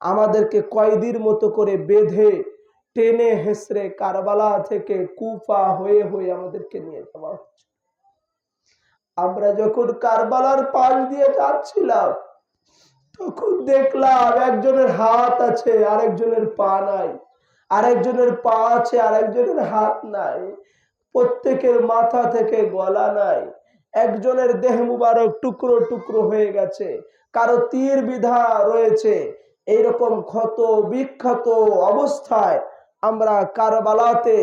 Speaker 1: আমাদেরকে কয়েদির মতো করে বেঁধে টেনে হেসড়ে কারবালা থেকে কুফা হয়ে হয়ে আমাদেরকে নিয়ে যাওয়া হচ্ছে। আমরা যখন কারবালার পাশ দিয়ে যাচ্ছিলাম, তখন দেখলাম একজনের হাত আছে, আরেকজনের পা নাই, আরেকজনের পা আছে, আরেকজনের হাত নাই, প্রত্যেকের মাথা থেকে গলা নাই, একজনের দেহ মুবারক টুকরো টুকরো হয়ে গেছে, কারো তীর বিধা রয়েছে। এইরকম ক্ষত বিক্ষত অবস্থায় আমরা কারবালাতে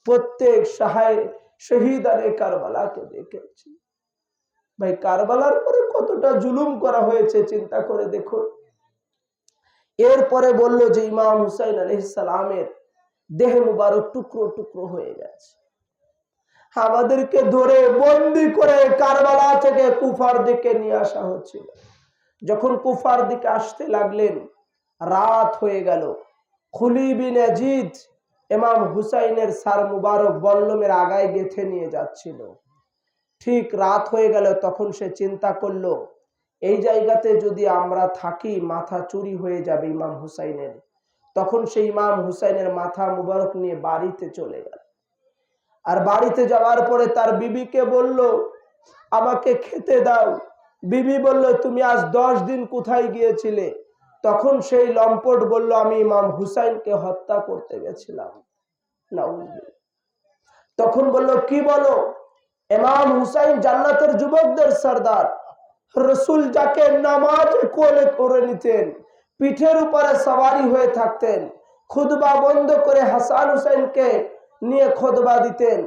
Speaker 1: প্রত্যেক শহীদানে কারবালাকে দেখেছি। ভাই, কারবালার পরে কতটা জুলুম করা হয়েছে চিন্তা করে দেখুন। এরপরে বলল যে ইমাম হুসাইন আলাইহিস সালামের দেহ মুবারক টুকরো টুকরো হয়ে গেছে। আমাদেরকে ধরে বন্দি করে কারবালা থেকে কুফার দিকে নিয়ে আসা হচ্ছিল। যখন কুফার দিকে আসতে লাগলেন, রাত হয়ে গেল। খুলি বিন ইয়াজিদ ইমাম হুসাইনের সার মুবারক বল্লমের আগায় গেঁথে নিয়ে যাচ্ছিল। ঠিক রাত হয়ে গেল, তখন সে চিন্তা করলো, এই জায়গাতে যদি আমরা থাকি মাথা চুরি হয়ে যাবে ইমাম হুসাইনের। তখন সেই ইমাম হুসাইনের মাথা মুবারক নিয়ে বাড়িতে চলে গেল। আর বাড়িতে যাওয়ার পরে তার বিবিকে বলল, আমাকে খেতে দাও। বিবি বলল, তুমি আজ 10 দিন কোথায় গিয়েছিলে? তখন সেই লম্পট বলল, আমি ইমাম হুসাইনকে হত্যা করতে গেছিলাম। নাউজুবিল্লাহ। তখন বলল, কি বলো? ইমাম হুসাইন জান্নাতের যুবকদের সরদার, রসুল যাকে নামাজে কোলে করে নিতেন, পিঠের উপরে সওয়ারি হয়ে থাকতেন, খুতবা বন্ধ করে হাসান হুসাইনকে নিয়ে খুতবা দিতেন,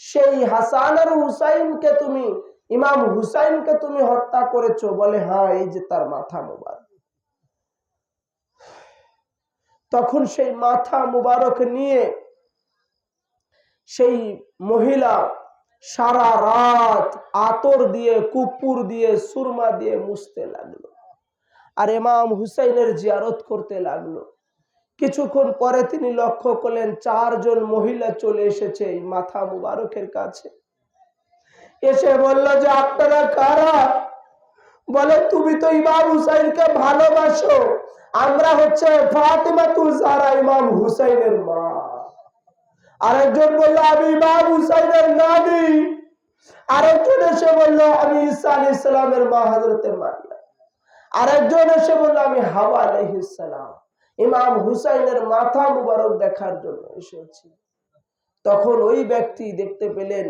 Speaker 1: সেই হাসান আর হুসাইনকে তুমি, ইমাম হুসাইনকে তুমি হত্যা করেছো? বলে, হ্যাঁ, এই যে তার মাথা মুবারক। তখন সেই মাথা মুবারক নিয়ে সেই মহিলা সারা রাত আতর দিয়ে, কুপুর দিয়ে, সুরমা দিয়ে মুছতে লাগলো আর ইমাম হুসাইনের জিয়ারত করতে লাগলো। কিছুক্ষণ পরে তিনি লক্ষ্য করলেন 4 জন মহিলা চলে এসেছে এই মাথা মুবারকের কাছে। এসে বলল যে, আপনারা কারা? বলে, তুমি তো ইমাম হুসাইনকে ভালোবাসো, আমরা হচ্ছে ফাতেমাতুজ জাহরা, ইমাম হুসাইনের মা। আরেকজন বলল, আমি ইমাম হুসাইনের নানি। আরেকজন এসে বলল, আমি ঈসা আলাইহিস সালামের মা হযরতে মারিয়াম। আরেকজন এসে বলল, আমি হাওয়া আলাইহিস সালাম। ইমাম হুসাইনের মাথা মুবারক দেখার জন্য এসেছি। তখন ওই ব্যক্তি দেখতে পেলেন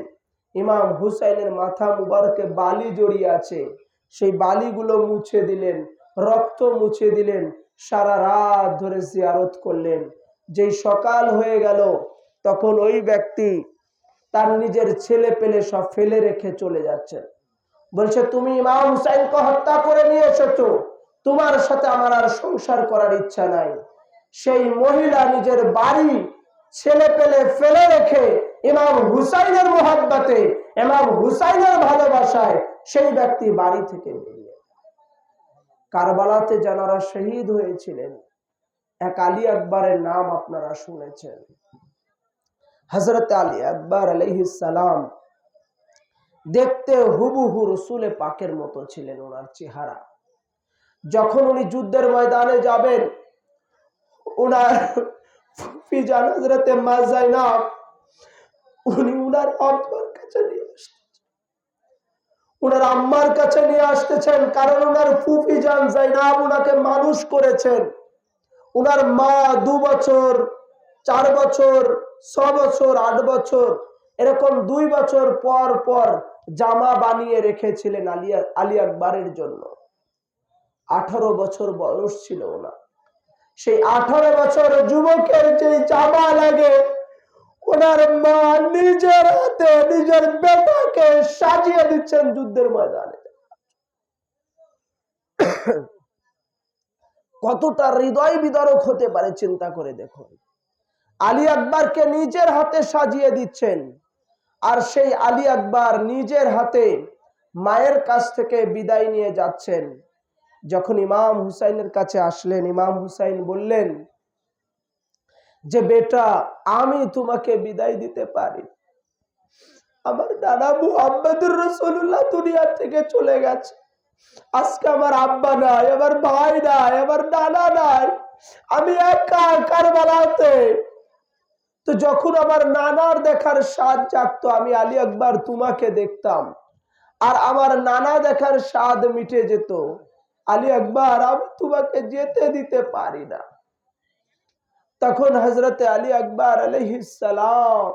Speaker 1: ইমাম হুসাইনের মাথা মুবারকে বালি জড়িয়ে আছে, সেই বালিগুলো মুছে দিলেন, রক্ত মুছে দিলেন, সারা রাত ধরে জিয়ারত করলেন। যেই সকাল হয়ে গেল, তখন ওই ব্যক্তি তার নিজের ছেলে পেলে সব ফেলে রেখে চলে যাচ্ছে। বলছে, তুমি ইমাম হুসাইনকে হত্যা করে নিয়ে এসেছো, তোমার সাথে আমার আর সংসার করার ইচ্ছা নাই। সেই মহিলা নিজের বাড়ি, ছেলে পেলে ফেলে রেখে ইমাম হুসাইনের মোহাব্বতে, ইমাম হুসাইনের ভালোবাসায় সেই ব্যক্তি বাড়ি থেকে বেরিয়ে কারবালাতে যারা শহীদ হয়েছিলেন, এক আলী আকবরের নাম আপনারা শুনেছেন। হযরত আলী আকবর আলাইহিস সালাম দেখতে হুবহু রসুলে পাকের মতো ছিলেন ওনার চেহারা। যখন উনি যুদ্ধের ময়দানে যাবেন, ওনার ফুফি জান হযরতে মা যায়নাব, উনি উনার আম্মার কাছে নিয়ে আসতেছেন, উনার আম্মার কাছে নিয়ে আসতেছেন, কারণ উনার ফুফি জান যায়নাব উনাকে মানুষ করেছেন। উনার মা 2 বছর, 4 বছর, 6 বছর, 8 বছর, এরকম 2 বছর পর পর জামা বানিয়ে রেখেছিলেন আলী আকবরের জন্য। 18 বছর বয়স ছিল ওনার। সেই 18 বছর যুবকের যে জামা লাগে, ওনার মা নিজের হাতে নিজের বেটাকে সাজিয়ে দিচ্ছেন যুদ্ধের ময়দানে। কতটা হৃদয় বিদারক হতে পারে চিন্তা করে দেখুন। আলী আকবরকে নিজের হাতে সাজিয়ে দিচ্ছেন, আর সেই আলী আকবর নিজের হাতে মায়ের কাছ থেকে বিদায় নিয়ে যাচ্ছেন। যখন ইমাম হুসাইনের কাছে আসলেন, ইমাম হুসাইন বললেন যে, বেটা, আমি তোমাকে বিদায় দিতে পারি। আমার নানা মুহাম্মদুর রাসূলুল্লাহ দুনিয়া থেকে চলে গেছে। আজকে আমার আব্বা নাই, আমার ভাই নাই, আমার নানা নাই, আমি একা কারবালাতে। তো যখন আমার নানার দেখার স্বাদ জাগতো, আমি আলী আকবর তোমাকে দেখতাম, আর আমার নানা দেখার স্বাদ মিটে যেত। আলী আকবর, আমি তোমাকে যেতে দিতে পারি না। তখন হযরতে আলী আকবর আলাইহিস সালাম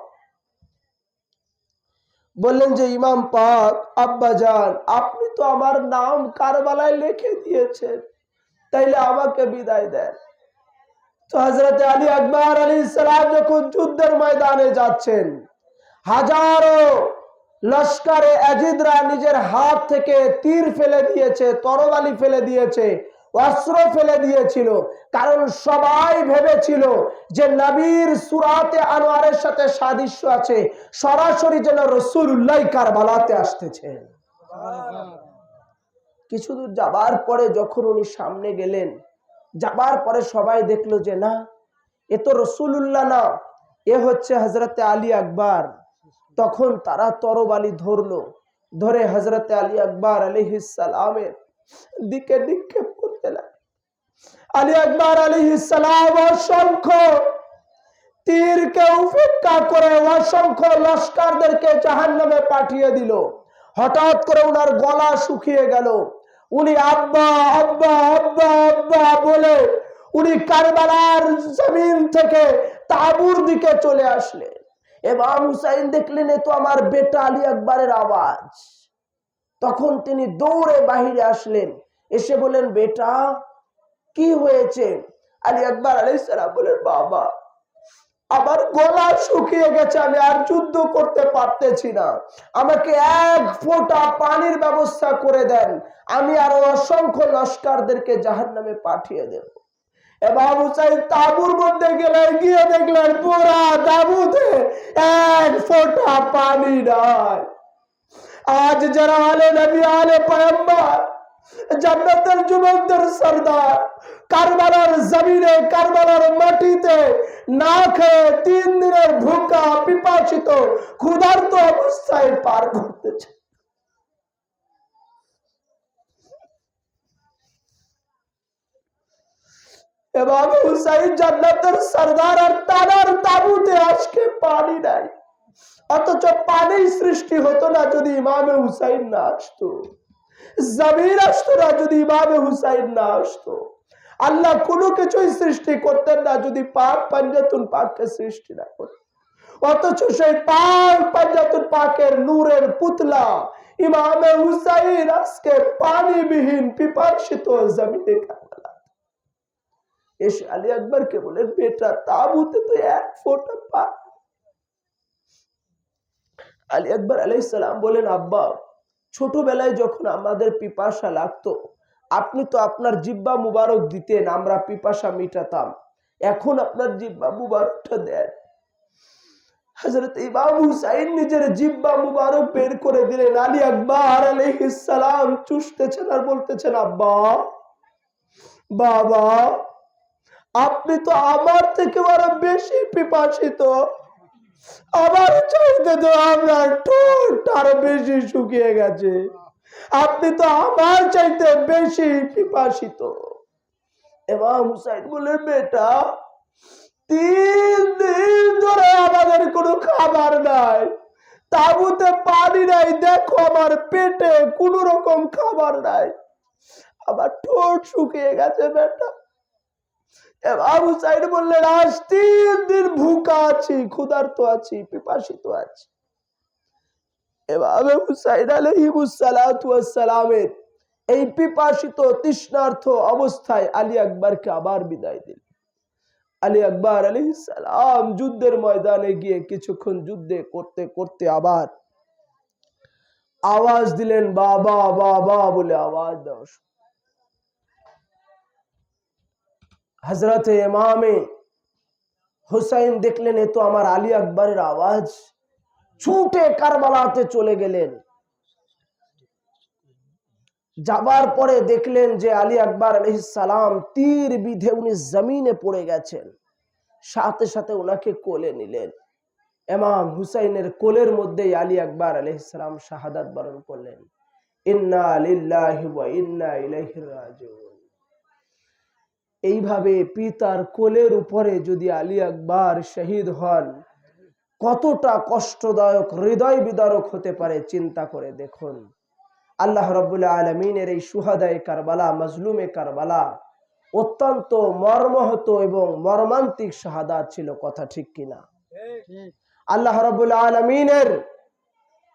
Speaker 1: বললেন যে, ইমাম পাক, আব্বা জান, আপনি তো আমার নাম কারবালায় লিখে দিয়েছেন, তাইলে আমাকে বিদায় দেন। তো হযরতে আলী আকবর আলাইহিস সালাম যখন যুদ্ধের ময়দানে যাচ্ছেন, হাজারো লস্করে আজিদরা নিজের হাত থেকে তীর ফেলে দিয়েছে, তরবারি ফেলে দিয়েছে, অস্ত্র ফেলে দিয়েছিল, কারণ সবাই ভেবেছিল যে নবীর সূরাতে আনোয়ারের সাথে সাদৃশ্য আছে, সরাসরি যেন রাসূলুল্লাহ কারবালাতে আসতেছেন। কিছু দূর যাবার পরে যখন উনি সামনে গেলেন, যাবার পরে সবাই দেখলো যে না, এ তো রাসূলুল্লাহ না, এ হচ্ছে হযরতে আলী আকবর। তখন তারা তরবারি ধরলো, ধরে হযরতে আলী আকবর আলাইহিস সালামের দিকে নিক্ষেপ করতে লাগলো। আলী আকবর আলাইহিস সালাম অসংখ্য তীরকে উপেক্ষা করে অসংখ্য লস্করদেরকে জাহান্নামে পাঠিয়ে দিল। হঠাৎ করে উনার গলা শুকিয়ে গেল। উনি আব্বা আব্বা আব্বা আব্বা বলে উনি কারবালার জমিন থেকে তাঁবুর দিকে চলে আসলেন। ইমাম হুসাইন দেখলেন এ তো আমার বেটা আলী আকবরের আওয়াজ। তখন তিনি দৌড়ে বাহিরে আসলেন, এসে বলেন, বেটা কি হয়েছে? আলী আকবর আলাইহিস সালাম বলেন, বাবা আমার গলা শুকিয়ে গেছে, আমি আর যুদ্ধ করতে পারতেছি না, আমাকে এক ফোঁটা পানির ব্যবস্থা করে দেন, আমি আরো অসংখ্য লস্করদেরকে জাহান্নামে পাঠিয়ে দেব। ইমাম হুসাইন তাঁবুর মধ্যে গিয়ে দেখলেন পুরা তাঁবুতে এক ফোঁটা পানি নাই। আজ যারা আলে নবী আলে পয়গম্বর জান্নাতের যুবকদের সরদার কারবালার জমিনে কারবালার মাটিতে না খেয়ে 3 দিনের ভুকা পিপাসিত ক্ষুধার্ত অবস্থায় পার করতেছে। ইমাম হুসাইন জান্নাতের সরদার আর তার তাঁবুতে আজকে পানি নাই। অথচ পানি সৃষ্টি হতো না যদি ইমামে হুসাইন না আসতো, জমিন আসতো না যদি ইমামে হুসাইন না আসতো, আল্লাহ কোনো কিছুই সৃষ্টি করতেন না যদি পাক পাঞ্জাতুল পাককে সৃষ্টি না করতেন। অথচ সেই পাক পাঞ্জাতুল পাকের নূরের পুতলা ইমামে হুসাইন আজকে পানিবিহীন পিপাসিত জমিনে কারবালা এসে আলী আকবরকে বলেন, বেটা তাঁবুতে তো এক ফোঁটা পানি। আলী আকবর আলাইহিস সালাম বলেন, আব্বা ছোটবেলায় যখন আমাদের পিপাসা লাগতো আপনি তো আপনার জিহ্বা মুবারক দিতেন, আমরা পিপাসা মিটাতাম, এখন আপনার জিহ্বা মুবারকটা দেন। হযরত ইমাম হুসাইন নিজের জিহ্বা মুবারক বের করে দিলেন। আলী আকবর আলাইহিস সালাম চুষতেছেন আর বলতেছেন, আব্বা বাবা আপনি তো আমার থেকে আরো বেশি পিপাসিত, আমার চাইতে তো আপনার ঠোঁট আরো বেশি শুকিয়ে গেছে, আপনি তো আমার চাইতে বেশি পিপাসিত। ইমাম হুসাইন বলে, বেটা 3 দিন ধরে আমাদের কোনো খাবার নাই, তাঁবুতে পানি নাই, দেখো আমার পেটে কোনো রকম খাবার নাই, আমার ঠোঁট শুকিয়ে গেছে বেটা। ইমাম হুসাইন বললেন, আজ 3 দিন ভুকা আছি, ক্ষুধার্ত আছি, পিপাসিত আছি। ইমাম হুসাইন আলাইহিস সালাতু ওয়াস সালামের এই পিপাসিত তৃষ্ণার্ত অবস্থায় আলী আকবরকে আবার বিদায় দিলেন। আলী আকবর আলাইহিস সালাম যুদ্ধের ময়দানে গিয়ে কিছুক্ষণ যুদ্ধ করতে করতে আবার আওয়াজ দিলেন, বাবা বাবা বলে আওয়াজ দাও। হযরতে ইমামে হুসাইন দেখলেন এ তো আমার আলী আকবরের আওয়াজ, ছুটে কারবালাতে চলে গেলেন। যাবার পরে দেখলেন যে আলী আকবর আলাইহিস সালাম তীর বিধে উনি জমিনে পড়ে গেছেন, সাথে সাথে ওনাকে কোলে নিলেন। ইমাম হুসাইনের কোলের মধ্যেই আলী আকবর আলাইহিস সালাম শাহাদাত বরণ করলেন। ইন্না লিল্লাহি ওয়া ইন্না ইলাইহি রাজিউন। এইভাবে পিতার কোলের উপরে যদি আলী আকবর শহীদ হন কতটা কষ্টদায়ক হৃদয় বিদারক হতে পারে চিন্তা করে দেখুন। আল্লাহ রাব্বুল আলামিনের এই শুহাদায়ে কারবালা, মাজলুমে কারবালা অত্যন্ত মর্মাহত এবং মর্মান্তিক শাহাদাত ছিল, কথা ঠিক কিনা? আল্লাহ রাব্বুল আলামিনের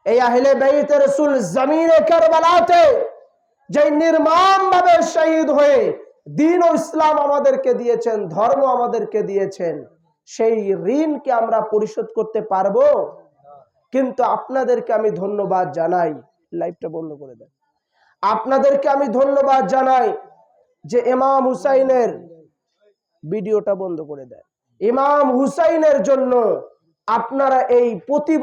Speaker 1: এই আহলে বাইতে রাসূল জমিনে কারবালাতে যে নির্মমভাবে শহীদ হয়ে দ্বীন ও ইসলাম আমাদেরকে দিয়েছেন, ধর্ম আমাদেরকে দিয়েছেন, সেই ঋণকে আমরা পরিশোধ করতে পারবো? কিন্তু আপনাদেরকে আমি ধন্যবাদ জানাই, লাইভটা বন্ধ করে দেন, আপনাদেরকে আমি ধন্যবাদ জানাই যে ইমাম হুসাইনের ভিডিওটা বন্ধ করে দেন। ইমাম হুসাইনের জন্য আপনারা এই প্রতি